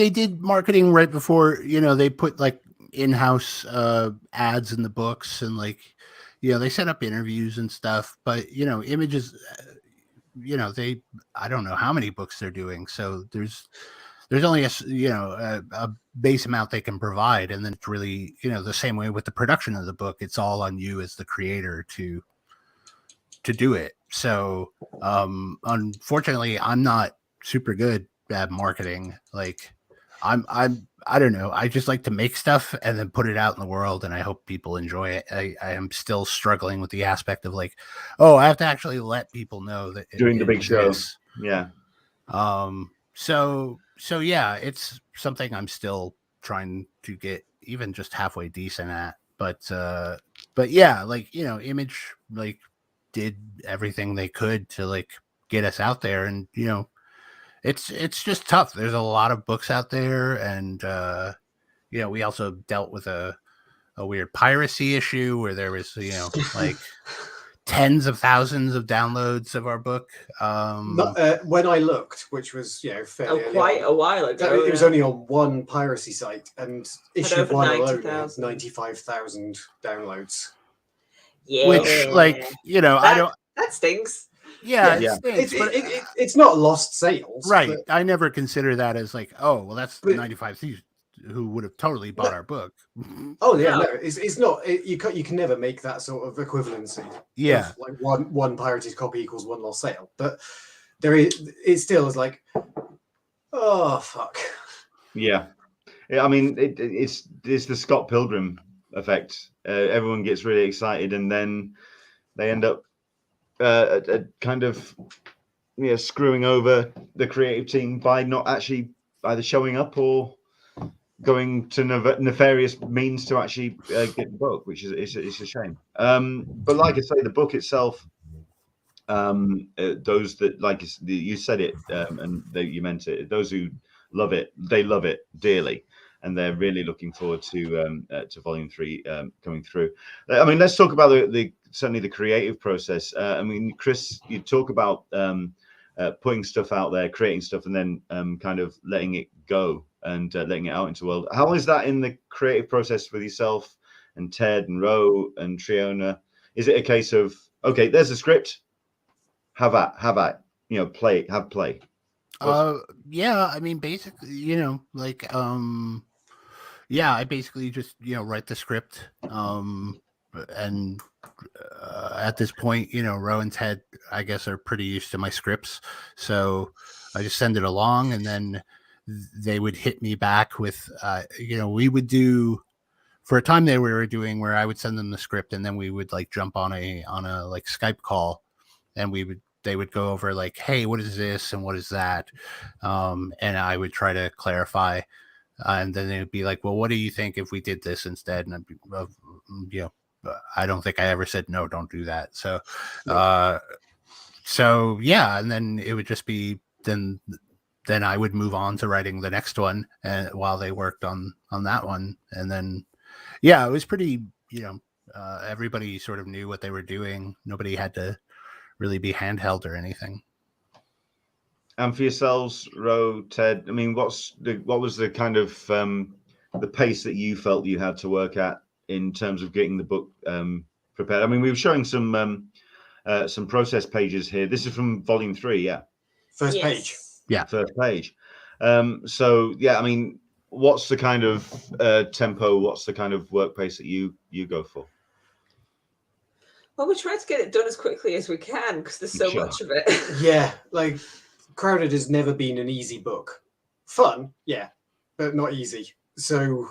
did marketing right before, they put like in-house ads in the books, and like, they set up interviews and stuff, but Image is, I don't know how many books they're doing, so there's only a base amount they can provide, and then it's really, the same way with the production of the book, it's all on you as the creator to do it. So unfortunately, I'm not super good at marketing. Like I don't know, I just like to make stuff and then put it out in the world, and I hope people enjoy it. I am still struggling with the aspect of like, I have to actually let people know that Doing the big show. Yeah. So yeah, it's something I'm still trying to get even just halfway decent at. But yeah, like, Image like did everything they could to like get us out there, and it's just tough. There's a lot of books out there, and we also dealt with a weird piracy issue where there was like tens of thousands of downloads of our book. When I looked, which was fairly quite a while ago. It was only on one piracy site, and issue over 1 alone 90,000. had 95,000 downloads. Yeah, which, like, I don't. That stings. Yeah, Yeah. it stinks, but It's not lost sales, right. but- I never consider that as like, well, that's But- 95 who would have totally bought our book. Oh yeah, No. no, it's not. You can never make that sort of equivalency. Yeah. of, like one pirated copy equals one lost sale, but it still is like, oh fuck. Yeah, I mean, it's the Scott Pilgrim effect. Everyone gets really excited, and then they end up kind of screwing over the creative team by not actually either showing up or going to nefarious means to actually get the book, which is it's a shame. But like I say, the book itself, those that, like you said it, and you meant it, those who love it, they love it dearly, and they're really looking forward to volume 3 coming through. I mean, let's talk about certainly the creative process. I mean, Chris, you talk about putting stuff out there, creating stuff, and then kind of letting it go and letting it out into the world. How is that in the creative process with yourself and Ted and Ro and Triona? Is it a case of, okay, there's a script, have at play. Yeah, I mean, basically, like, yeah, I basically just, write the script. And at this point, Ro and Ted, I guess, are pretty used to my scripts. So I just send it along, and then they would hit me back with, we would do, for a time they were doing where I would send them the script, and then we would like jump on a like Skype call, and they would go over like, hey, what is this and what is that? And I would try to clarify. And then they would be like, well, what do you think if we did this instead? And I'd be, I don't think I ever said, no, don't do that. So, yeah. And then it would just be, then I would move on to writing the next one, and while they worked on that one. And then, yeah, it was pretty, everybody sort of knew what they were doing. Nobody had to really be handheld or anything. And for yourselves, Ro, Ted, I mean, what was the kind of the pace that you felt you had to work at in terms of getting the book prepared? I mean, we were showing some process pages here. This is from volume 3, yeah. First page. Yeah. First page. So yeah, I mean, what's the kind of tempo? What's the kind of work pace that you go for? Well, we try to get it done as quickly as we can because there's so much of it. Yeah, like Crowded has never been an easy book. Fun, yeah, but not easy. So,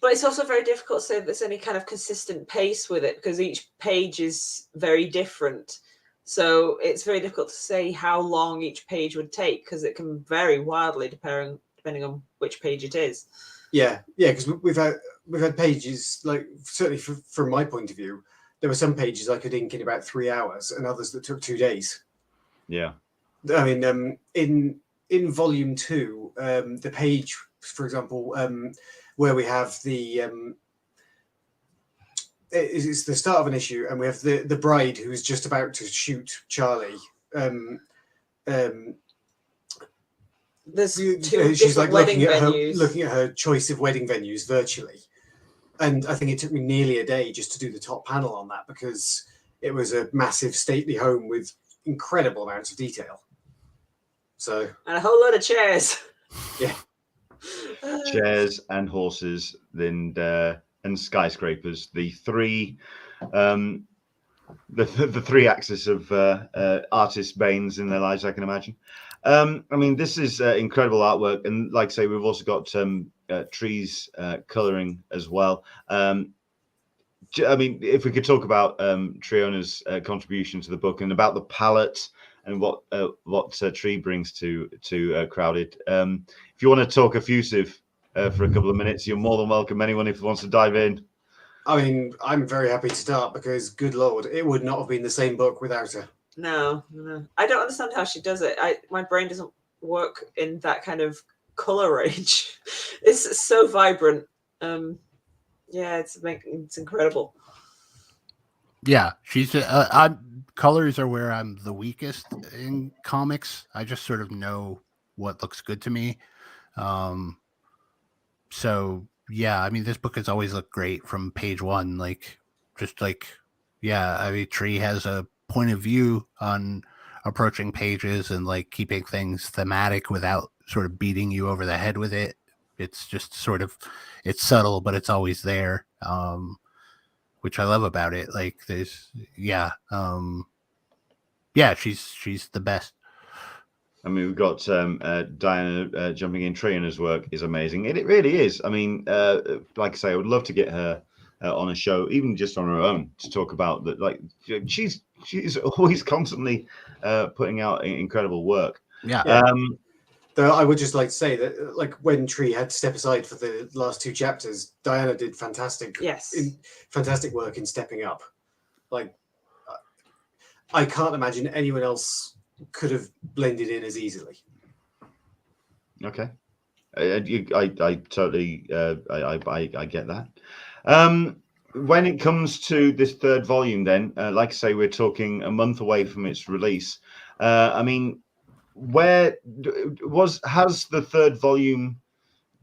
but it's also very difficult to say that there's any kind of consistent pace with it because each page is very different. So it's very difficult to say how long each page would take because it can vary wildly depending on which page it is. Yeah, because we've had pages, like, certainly from my point of view, there were some pages I could ink in about 3 hours and others that took 2 days. Yeah. I mean, in volume 2, the page, for example, where we have the it's the start of an issue, and we have the bride who is just about to shoot Charlie. There's two she's like different wedding venues. looking at her choice of wedding venues virtually, and I think it took me nearly a day just to do the top panel on that, because it was a massive stately home with incredible amounts of detail. So, and a whole lot of chairs. Yeah. Chairs and horses and skyscrapers. The three the three axes of artists' banes in their lives, I can imagine. I mean, this is incredible artwork, and like I say, we've also got trees colouring as well. I mean, if we could talk about Triona's contribution to the book and about the palette and what Tree brings to Crowded. If you want to talk effusive for a couple of minutes, you're more than welcome. Anyone who wants to dive in. I mean, I'm very happy to start, because, good Lord, it would not have been the same book without her. No. I don't understand how she does it. My brain doesn't work in that kind of color range. It's so vibrant. Yeah, it's incredible. Yeah, she's colors are where I'm the weakest in comics. I just sort of know what looks good to me. So yeah, I mean, this book has always looked great from page one. Like, just like, yeah, I mean, Tree has a point of view on approaching pages and like keeping things thematic without sort of beating you over the head with it. It's just sort of, it's subtle, but it's always there. Which I love about it. Like, there's, yeah, she's the best. I mean, we've got Diana jumping in. Triona's work is amazing. It really is. I mean, like I say, I would love to get her on a show, even just on her own, to talk about that. Like, she's always constantly putting out incredible work. Yeah. Though I would just like to say that, like, when Tree had to step aside for the last 2 chapters, Diana did fantastic work in stepping up. Like, I can't imagine anyone else could have blended in as easily. Okay, I totally I get that. When it comes to this 3rd volume, then, like I say, we're talking a month away from its release. I mean, has the 3rd volume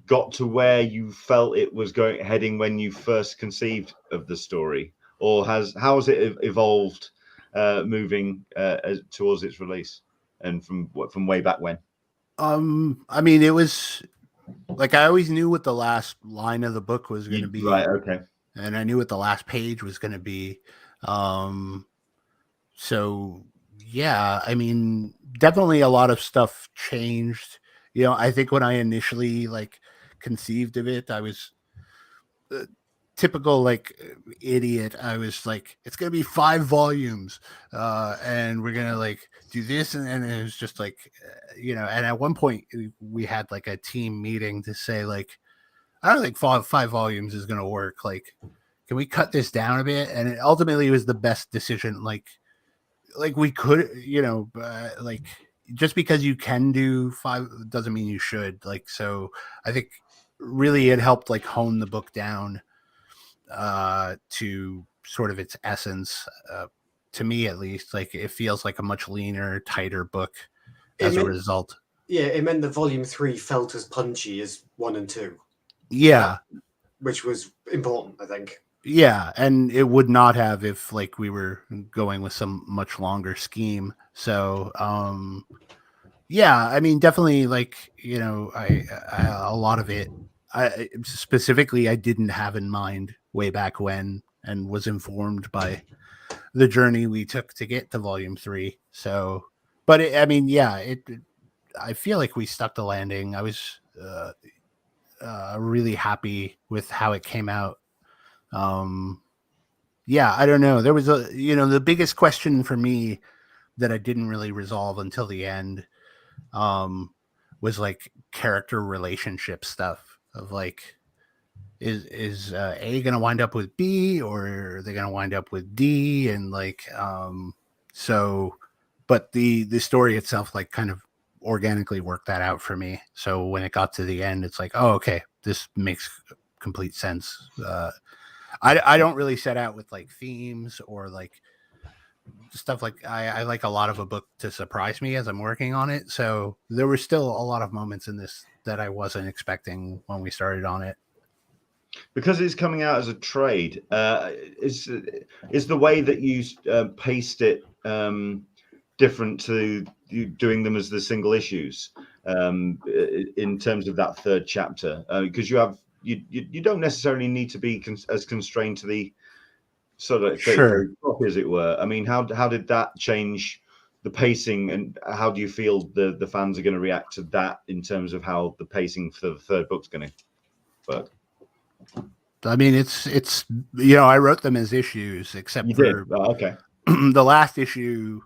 got to where you felt it was heading when you first conceived of the story, or how has it evolved moving towards its release, and from way back when? I mean, it was like, I always knew what the last line of the book was going to be, right? Okay, and I knew what the last page was going to be. So yeah, I mean, definitely a lot of stuff changed. You know, I think when I initially like conceived of it, I was typical like idiot. I was like, it's gonna be 5 volumes, and we're gonna like do this, and it was just like, you know. And at one point, we had like a team meeting to say, like, I don't think 5 volumes is gonna work. Like, can we cut this down a bit? And it ultimately was the best decision. Like we could, you know, like, just because you can do 5 doesn't mean you should. Like, so I think really it helped like hone the book down to sort of its essence, to me at least. Like, it feels like a much leaner, tighter book as a result. Yeah, it meant that volume 3 felt as punchy as 1 and 2. Yeah, which was important, I think. Yeah, and it would not have if like we were going with some much longer scheme. So yeah, I mean, definitely, like, you know, I a lot of it I specifically I didn't have in mind way back when, and was informed by the journey we took to get to volume 3. So, but I mean, yeah, I feel like we stuck the landing. I was really happy with how it came out. Yeah, I don't know. There was the biggest question for me that I didn't really resolve until the end, was like character relationship stuff of like, is A going to wind up with B, or are they going to wind up with D? And like, so but the story itself like kind of organically worked that out for me. So when it got to the end, it's like, oh, okay, this makes complete sense. I don't really set out with like themes or like stuff like I like a lot of a book to surprise me as I'm working on it. So there were still a lot of moments in this that I wasn't expecting when we started on it. Because it's coming out as a trade, is the way that you paced it different to you doing them as the single issues in terms of that third chapter? Because you don't necessarily need to be as constrained to the sort of 30 copy, as it were. I mean, how did that change the pacing, and how do you feel the fans are going to react to that in terms of how the pacing for the third book's going to work? I mean, it's I wrote them as issues, except for okay. The last issue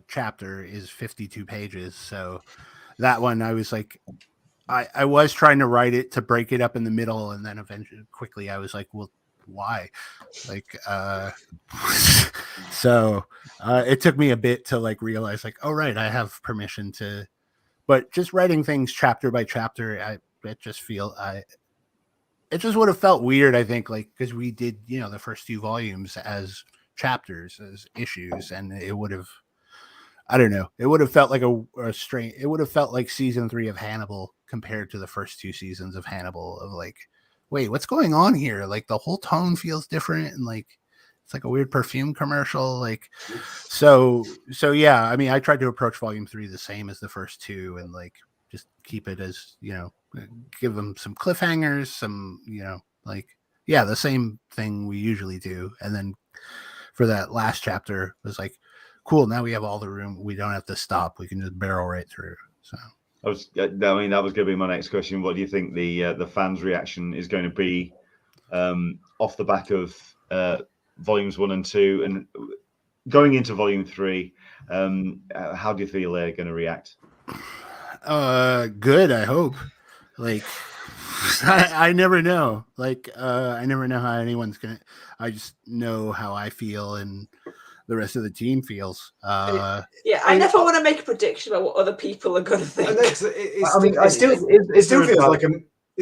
chapter is 52 pages. So that one, I was like, I was trying to write it to break it up in the middle, and then eventually, quickly, I was like, well, why? Like, so it took me a bit to like realize, like, oh right, I have permission to, but just writing things chapter by chapter, it just would have felt weird, I think, like, because we did, the first 2 volumes as chapters, as issues, and it would have, I don't know, it would have felt like a strange, it would have felt like season 3 of Hannibal compared to the first 2 seasons of Hannibal, of like, wait, what's going on here? Like the whole tone feels different, and like it's like a weird perfume commercial. Like, so yeah, I mean, I tried to approach volume 3 the same as the first 2, and like just keep it as, give them some cliffhangers, some, like, yeah, the same thing we usually do. And then for that last chapter, it was like, cool, now we have all the room, we don't have to stop, we can just barrel right through. So that was going to be my next question. What do you think the fans' reaction is going to be off the back of volumes 1 and 2, and going into volume 3? How do you feel they're going to react? Good, I hope. Like, I never know. Like, I never know how anyone's gonna. I just know how I feel, and the rest of the team feels. I never want to make a prediction about what other people are going to think. It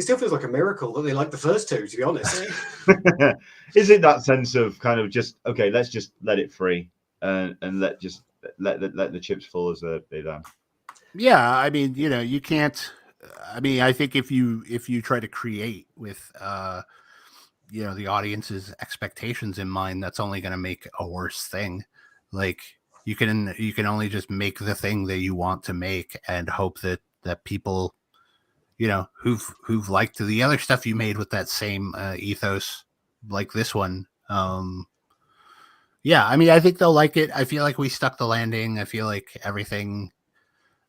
still feels like a miracle that they like the first 2, to be honest. Is it that sense of kind of just, okay, let's just let it free and let the chips fall as they down? Yeah, I mean, you can't. I mean, I think if you try to create with the audience's expectations in mind, that's only going to make a worse thing. Like, you can only just make the thing that you want to make and hope that people, who've liked the other stuff you made with that same ethos, like this one. Yeah, I mean, I think they'll like it. I feel like we stuck the landing. I feel like everything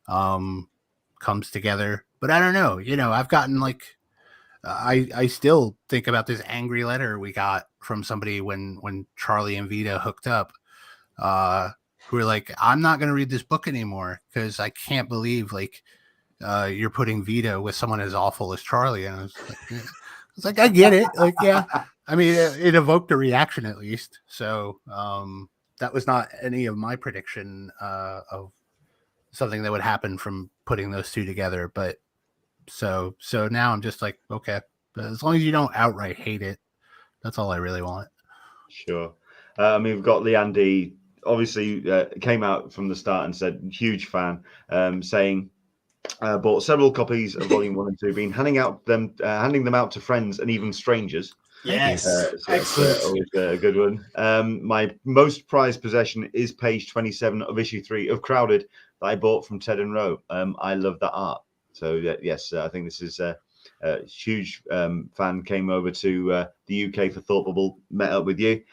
comes together, but I don't know. I've gotten like, I still think about this angry letter we got from somebody when Charlie and Vita hooked up, who were like, I'm not going to read this book anymore because I can't believe like you're putting Vita with someone as awful as Charlie. And I was like, I get it. Like, yeah, I mean, it evoked a reaction at least. So that was not any of my prediction of something that would happen from putting those 2 together. But so now I'm just like, okay, but as long as you don't outright hate it, that's all I really want. Sure. I mean, we've got Leanne D, obviously came out from the start and said, huge fan, saying, bought several copies of volume 1 and 2, been handing them out to friends and even strangers. Yes, so excellent. Always a good one. My most prized possession is page 27 of issue 3 of Crowded that I bought from Ted and Rowe. I love that art. So yes, I think this is a huge fan. Came over to the UK for Thought Bubble, met up with you.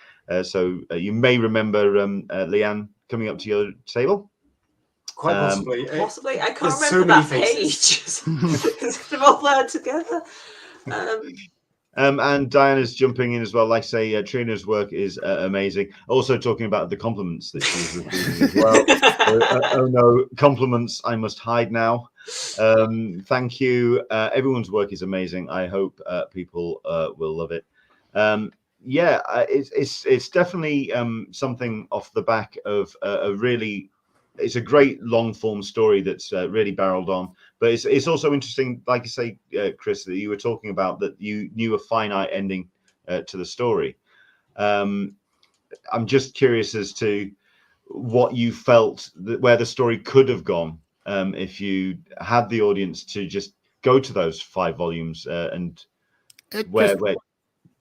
So you may remember Leanne coming up to your table. Quite possibly. Possibly. I can't There's remember so many that faces. page. They've all blurred together. And Diana's jumping in as well. Like I say, Trina's work is amazing. Also talking about the compliments that she's receiving as well. Oh no, compliments I must hide now. Thank you. Everyone's work is amazing. I hope people will love it. It's definitely something off the back of a really it's a great long form story that's really barreled on. But it's also interesting, like you say, Chris, that you were talking about that you knew a finite ending to the story. I'm just curious as to what you felt that where the story could have gone if you had the audience to just go to those 5 volumes and where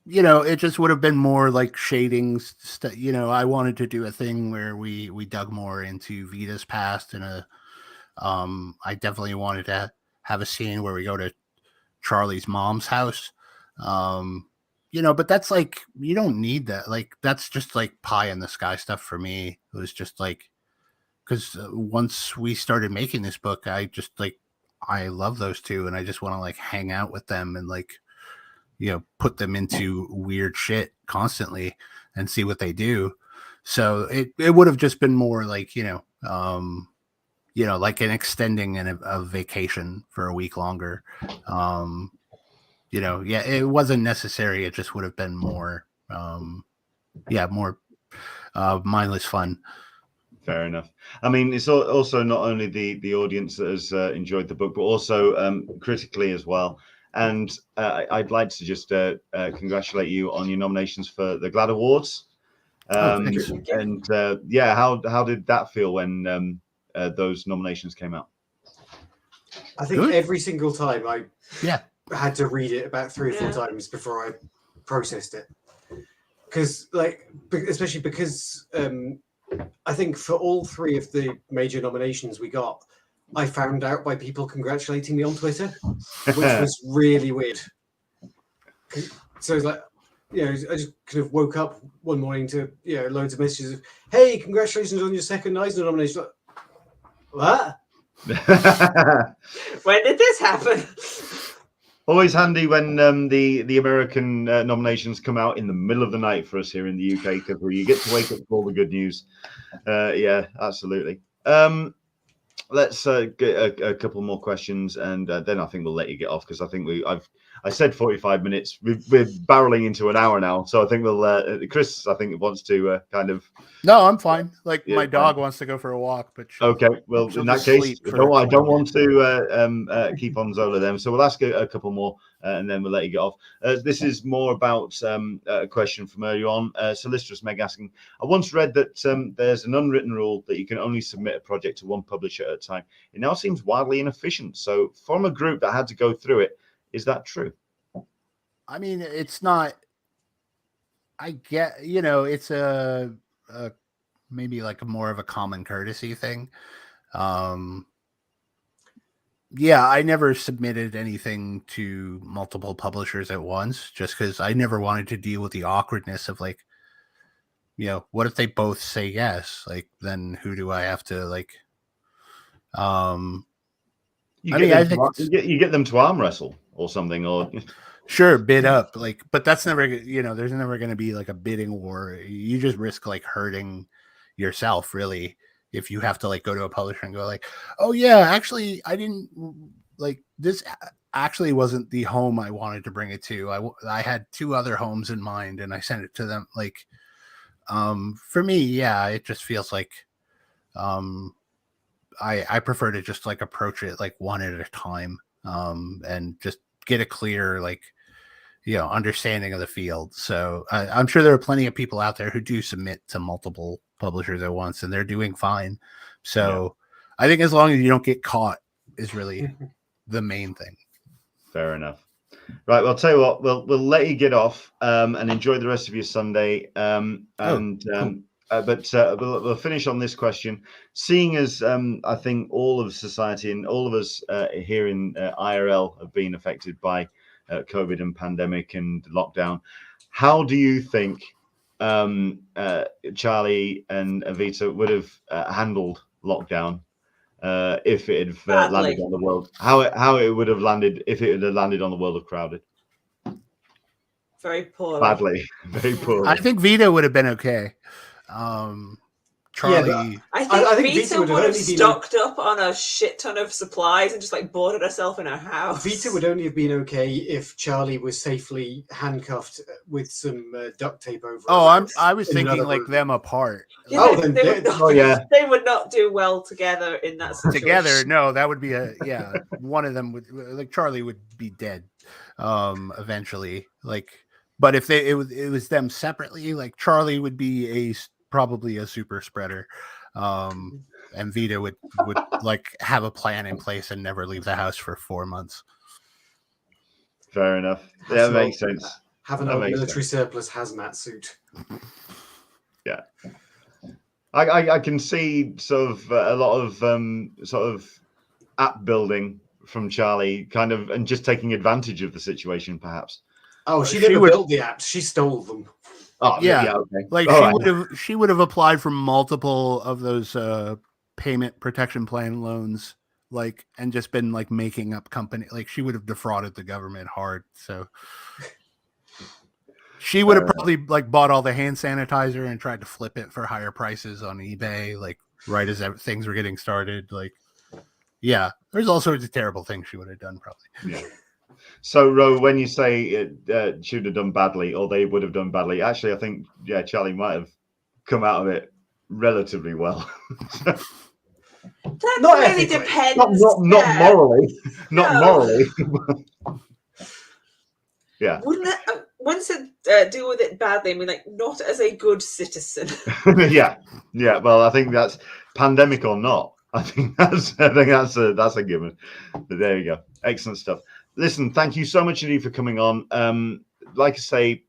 you know, it just would have been more like shadings. You know, I wanted to do a thing where we dug more into Vita's past, and I definitely wanted to have a scene where we go to Charlie's mom's house. You know, but that's like, you don't need that. Like, that's just like pie in the sky stuff for me. It was just like, because once we started making this book, I just like, I love those two, and I just want to like hang out with them and like, you know, put them into weird shit constantly and see what they do. So it would have just been more like, you know, like an extending a vacation for a week longer. You know, yeah, it wasn't necessary. It just would have been more, more mindless fun. Fair enough. I mean, it's also not only the audience that has enjoyed the book, but also critically as well. And I'd like to just congratulate you on your nominations for the GLAAD Awards. Thanks. And how did that feel when those nominations came out? I think every single time I had to read it about 3 or 4 times before I processed it. Because, like, especially because I think for all 3 of the major nominations we got, I found out by people congratulating me on Twitter, which was really weird. So it's like, you know, I just kind of woke up one morning to, you know, loads of messages of, "Hey, congratulations on your 2nd Eisner nomination." Like, what? When did this happen? Always handy when the American nominations come out in the middle of the night for us here in the UK, because you get to wake up for all the good news. Yeah, absolutely. Let's get a couple more questions, and then I think we'll let you get off, because I think I said 45 minutes. We're barreling into an hour now, so I think we'll. Chris, I think, wants to kind of. No, I'm fine. Like, my dog wants to go for a walk, but okay. Well, in that case, I don't want to keep on Zola then. So we'll ask a couple more, and then we'll let you get off. This is more about a question from earlier on. Solicitress Meg asking, I once read that there's an unwritten rule that you can only submit a project to one publisher at a time. It now seems wildly inefficient. So from a group that had to go through it, is that true? I mean, it's not. I get, you know, it's a maybe like a more of a common courtesy thing. Yeah, I never submitted anything to multiple publishers at once, just because I never wanted to deal with the awkwardness of, like, you know, what if they both say yes? Like, then who do I have to, like? You get them to arm wrestle or something, or sure, bid up, like, but that's never, you know, there's never going to be like a bidding war. You just risk like hurting yourself, really, if you have to like go to a publisher and go like, oh yeah, actually I didn't like this, actually wasn't the home I wanted to bring it to. I had 2 other homes in mind, and I sent it to them. Like, for me, yeah, it just feels like I prefer to just like approach it like one at a time, and just get a clear, like, you know, understanding of the field. So I'm sure there are plenty of people out there who do submit to multiple publishers at once, and they're doing fine. So I think as long as you don't get caught is really the main thing. Fair enough. Right, well, I'll tell you what, we'll let you get off and enjoy the rest of your Sunday. Cool. But we'll finish on this question. Seeing as I think all of society and all of us here in IRL have been affected by COVID and pandemic and lockdown, how do you think Charlie and Vita would have handled lockdown if it had landed on the world? How it would have landed if it had landed on the world of Crowded? Very poorly. Badly, very poorly. I think Vita would have been okay. Charlie. I think Vita Vita would have would have only been stocked up on a shit ton of supplies and just like boarded herself in her house. Vita would only have been okay if Charlie was safely handcuffed with some duct tape over. Oh, her mouth I was in thinking another like room. them apart. Yeah, Oh, they, then they they- would not, Oh, yeah. they would not do well together in that situation. Together, no, that would be one of them would, like, Charlie would be dead eventually, like, but if it was them separately, like, Charlie would be probably a super spreader, and Vita would like have a plan in place and never leave the house for 4 months. Fair enough. Have Yeah, some makes old- sense. Have an That old makes military surplus hazmat suit. Yeah. I can see sort of a lot of sort of app building from Charlie, kind of, and just taking advantage of the situation, perhaps. Oh, she She never would- built the apps. She stole them. Oh, Yeah. okay. Like, All right. she would have applied for multiple of those payment protection plan loans, like, and just been like making up company. Like, she would have defrauded the government hard. So she would have probably like bought all the hand sanitizer and tried to flip it for higher prices on eBay, like right as things were getting started. Like, yeah, there's all sorts of terrible things she would have done probably. Yeah. So, Ro, when you say it should have done badly, or they would have done badly, actually, I think, yeah, Charlie might have come out of it relatively well. That Not really ethically. depends. not yeah. morally. Not No. morally. Yeah. Wouldn't it, once it deal with it badly, I mean, like, not as a good citizen. Yeah. Well, I think that's pandemic or not. I think that's a given. But there you go. Excellent stuff. Listen, thank you so much indeed for coming on. Like I say,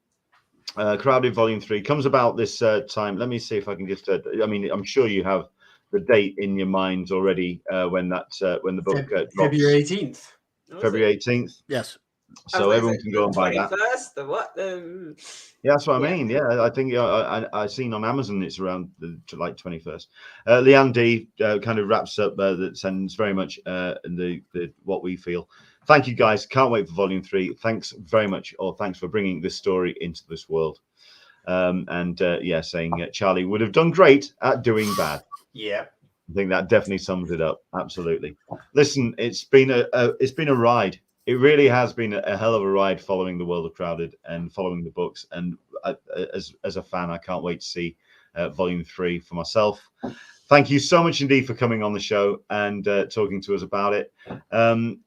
Crowded Volume 3 comes about this time. Let me see if I can just. I mean, I'm sure you have the date in your minds already when the book drops. February 18th. February 18th. Yes. So everyone can go and buy that. 21st, the what? Yeah, that's what I Yeah. mean. Yeah, I think I seen on Amazon it's around like 21st. Leanne D kind of wraps up that sentence very much the what we feel. Thank you guys. Can't wait for Volume 3. Thanks very much, or thanks for bringing this story into this world. Saying Charlie would have done great at doing bad. Yeah. I think that definitely sums it up. Absolutely. Listen, it's been a ride. It really has been a hell of a ride following the world of Crowded and following the books. And as a fan, I can't wait to see Volume 3 for myself. Thank you so much indeed for coming on the show and talking to us about it.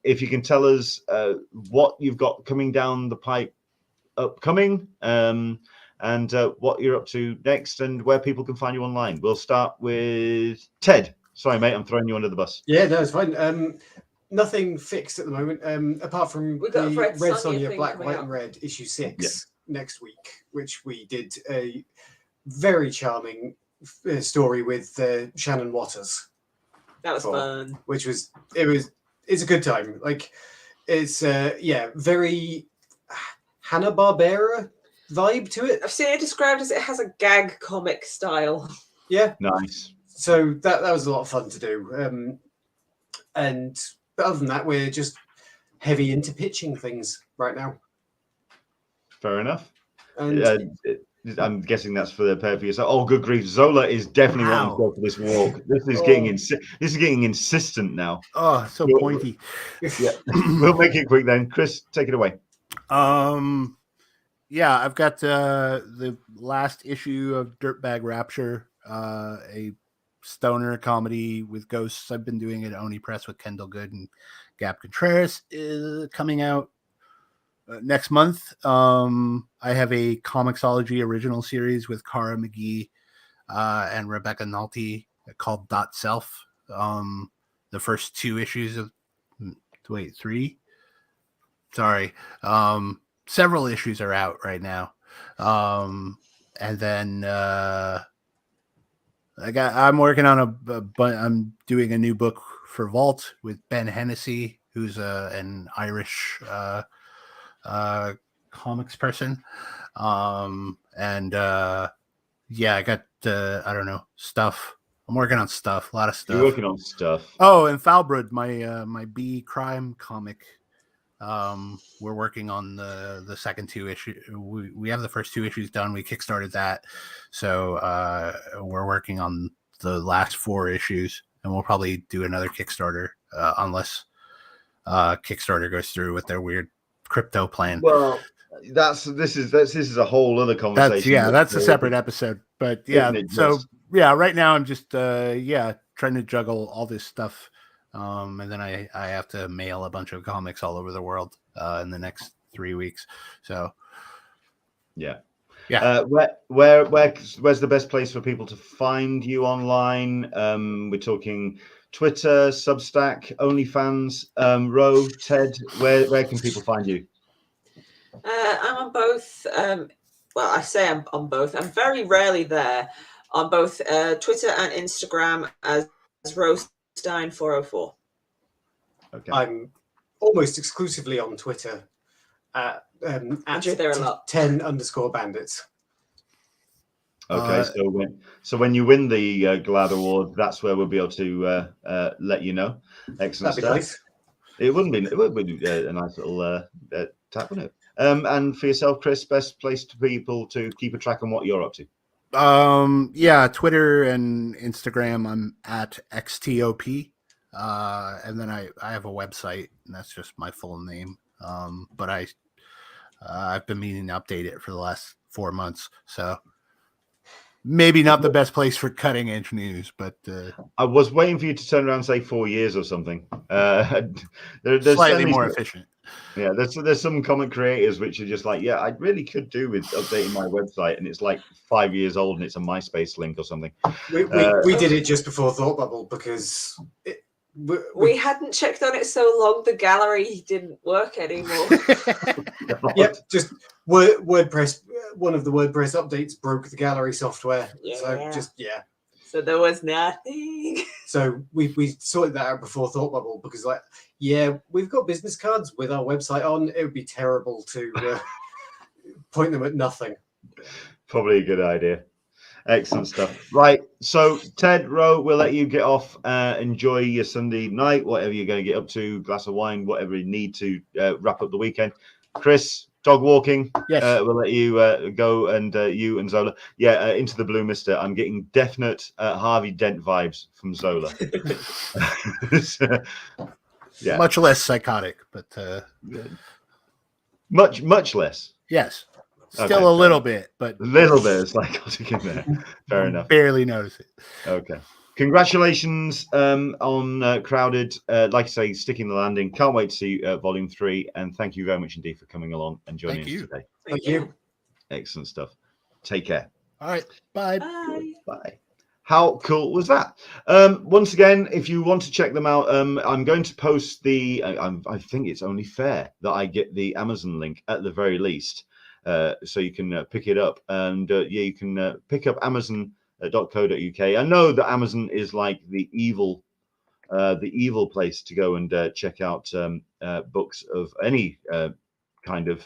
If you can tell us what you've got coming down the pipe upcoming, and what you're up to next and where people can find you online. We'll start with Ted. Sorry, mate, I'm throwing you under the bus. Yeah, no, it's fine. Nothing fixed at the moment, apart from We've got the Red Red Sonja Sonja thing Black, coming White, up. and Red issue 6 next week, which we did a very charming story with Shannon Waters, That was fun. which it's a good time. Like, it's very Hanna-Barbera vibe to it. I've seen it described as it has a gag comic style. Yeah, Nice. so that was a lot of fun to do. But other than that, we're just heavy into pitching things right now. Fair enough. And I'm guessing that's for the pair for yourself. Oh, good grief! Zola is definitely wanting to go for this walk. This is getting insistent now. Oh, so pointy. Yeah, we'll make it quick then. Chris, take it away. Yeah, I've got the last issue of Dirtbag Rapture, a stoner comedy with ghosts. I've been doing it at Oni Press with Kendall Good and Gab Contreras, is coming out next month. I have a Comixology original series with Cara McGee and Rebecca Nalty called Dot Self. The first 2 issues of three. Sorry. Several issues are out right now. And then I'm working on I'm doing a new book for Vault with Ben Hennessy, who's an Irish comics person. I got I don't know, stuff. I'm working on stuff, a lot of stuff. You're working on stuff. Oh, and Foulbrood, my B crime comic. We're working on the second 2 issues. We have the first 2 issues done. We kickstarted that, so we're working on the last 4 issues, and we'll probably do another Kickstarter unless Kickstarter goes through with their weird crypto plan. Well, this is a whole other conversation. That's a separate episode. But yeah, so yeah, right now I'm just trying to juggle all this stuff, and then I have to mail a bunch of comics all over the world in the next 3 weeks. So yeah. Where's the best place for people to find you online? We're talking Twitter, Substack, OnlyFans, Ro, Ted. Where can people find you? I'm on both. Well, I say I'm on both. I'm very rarely there on both Twitter and Instagram as Ro Stein 404. Okay. I'm almost exclusively on Twitter at there a lot. 10_bandits. Okay, so when you win the GLAD award, that's where we'll be able to let you know. Excellent That'd be stuff. nice. It would be a nice little tap on it. And for yourself, Chris, best place to people to keep a track on what you're up to. Twitter and Instagram. I'm at XTOP, and then I have a website, and that's just my full name. But I've been meaning to update it for the last 4 months, so maybe not the best place for cutting edge news, but I was waiting for you to turn around and say 4 years or something. There's slightly more efficient. Yeah, there's some comic creators which are just like, yeah, I really could do with updating my website, and it's like 5 years old and it's a MySpace link or something. We did it just before Thought Bubble because we hadn't checked on it so long the gallery didn't work anymore. Yep, just WordPress. One of the WordPress updates broke the gallery software. So there was nothing. So we sorted that out before Thought Bubble because, we've got business cards with our website on. It would be terrible to point them at nothing. Probably a good idea. Excellent stuff. Right. So, Ted, Ro, we'll let you get off. Enjoy your Sunday night, whatever you're going to get up to, glass of wine, whatever you need to wrap up the weekend. Chris, dog walking. Yes. We'll let you go, and you and Zola. Into the Blue Mister. I'm getting definite Harvey Dent vibes from Zola. Yeah. Much less psychotic, but much less. Yes. Still Okay, a little bit, but a little bit of psychotic in there. Fair enough. Barely notice it. Okay. Congratulations on Crowded. Like I say, sticking the landing. Can't wait to see Volume 3. And thank you very much indeed for coming along and joining us today. Thank you. Excellent stuff. Take care. All right. Bye. Bye. Bye. How cool was that? Once again, if you want to check them out, I'm going to post I think it's only fair that I get the Amazon link at the very least. So you can pick it up, and you can pick up Amazon.co.uk. I know that Amazon is like the evil place to go and check out books of any kind of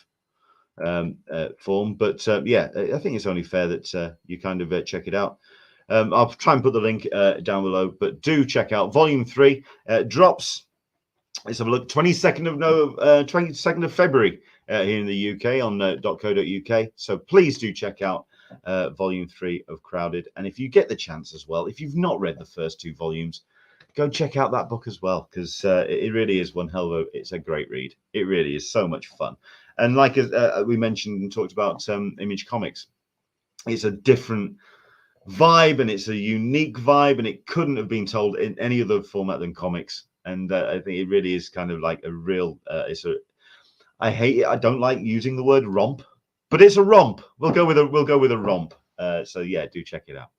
form. But I think it's only fair that you kind of check it out. I'll try and put the link down below, but do check out Volume 3. Drops. Let's have a look. 22nd of February here in the UK on .co.uk. So please do check out Volume 3 of Crowded. And if you get the chance as well, if you've not read the first 2 volumes, go check out that book as well, because it really is one hell of it's a great read. It really is so much fun. And like we mentioned and talked about Image Comics, it's a different vibe and it's a unique vibe, and it couldn't have been told in any other format than comics. And I think it really is kind of like a real I hate it. I don't like using the word romp, but it's a romp. We'll go with a romp. So yeah, do check it out.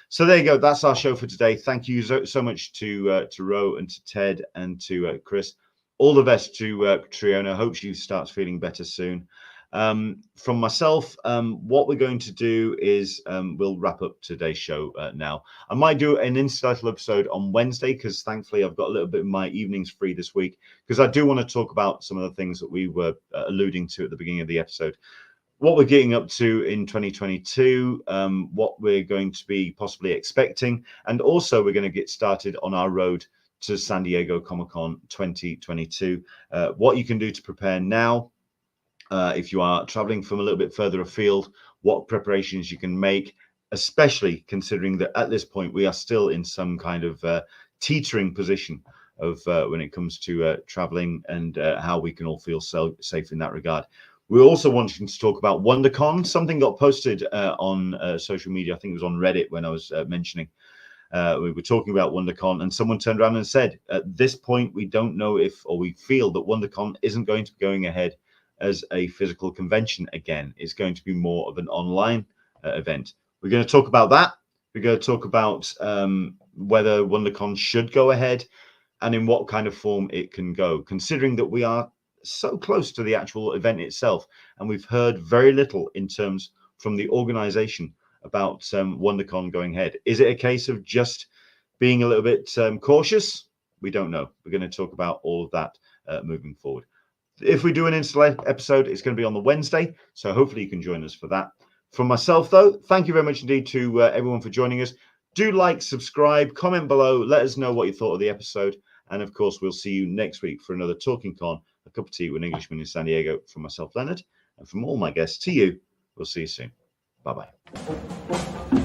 So there you go. That's our show for today. Thank you so much to Ro and to Ted and to Chris. All the best to Triona. Hope she starts feeling better soon. From myself, what we're going to do is we'll wrap up today's show now. I might do an Untitled episode on Wednesday, because thankfully I've got a little bit of my evenings free this week, because I do want to talk about some of the things that we were alluding to at the beginning of the episode. What we're getting up to in 2022, what we're going to be possibly expecting, and also we're going to get started on our road to San Diego Comic-Con 2022. What you can do to prepare now, if you are traveling from a little bit further afield, what preparations you can make, especially considering that at this point we are still in some kind of teetering position of when it comes to traveling and how we can all feel safe in that regard. We're also wanting to talk about WonderCon. Something got posted on social media. I think it was on Reddit when I was mentioning. We were talking about WonderCon, and someone turned around and said, at this point, we don't know if, or we feel that WonderCon isn't going to be going ahead as a physical convention again. It's going to be more of an online event. We're going to talk about that. We're going to talk about whether WonderCon should go ahead and in what kind of form it can go, considering that we are so close to the actual event itself, and we've heard very little in terms from the organization about WonderCon going ahead. Is it a case of just being a little bit cautious? We don't know. We're going to talk about all of that moving forward. If we do an Insta episode, it's going to be on the Wednesday, so hopefully you can join us for that. From myself, though, thank you very much indeed to everyone for joining us. Do like, subscribe, comment below, let us know what you thought of the episode, and of course, we'll see you next week for another Talkin Con, a cup of tea with an Englishman in San Diego. From myself, Leonard, and from all my guests to you, we'll see you soon. Bye-bye.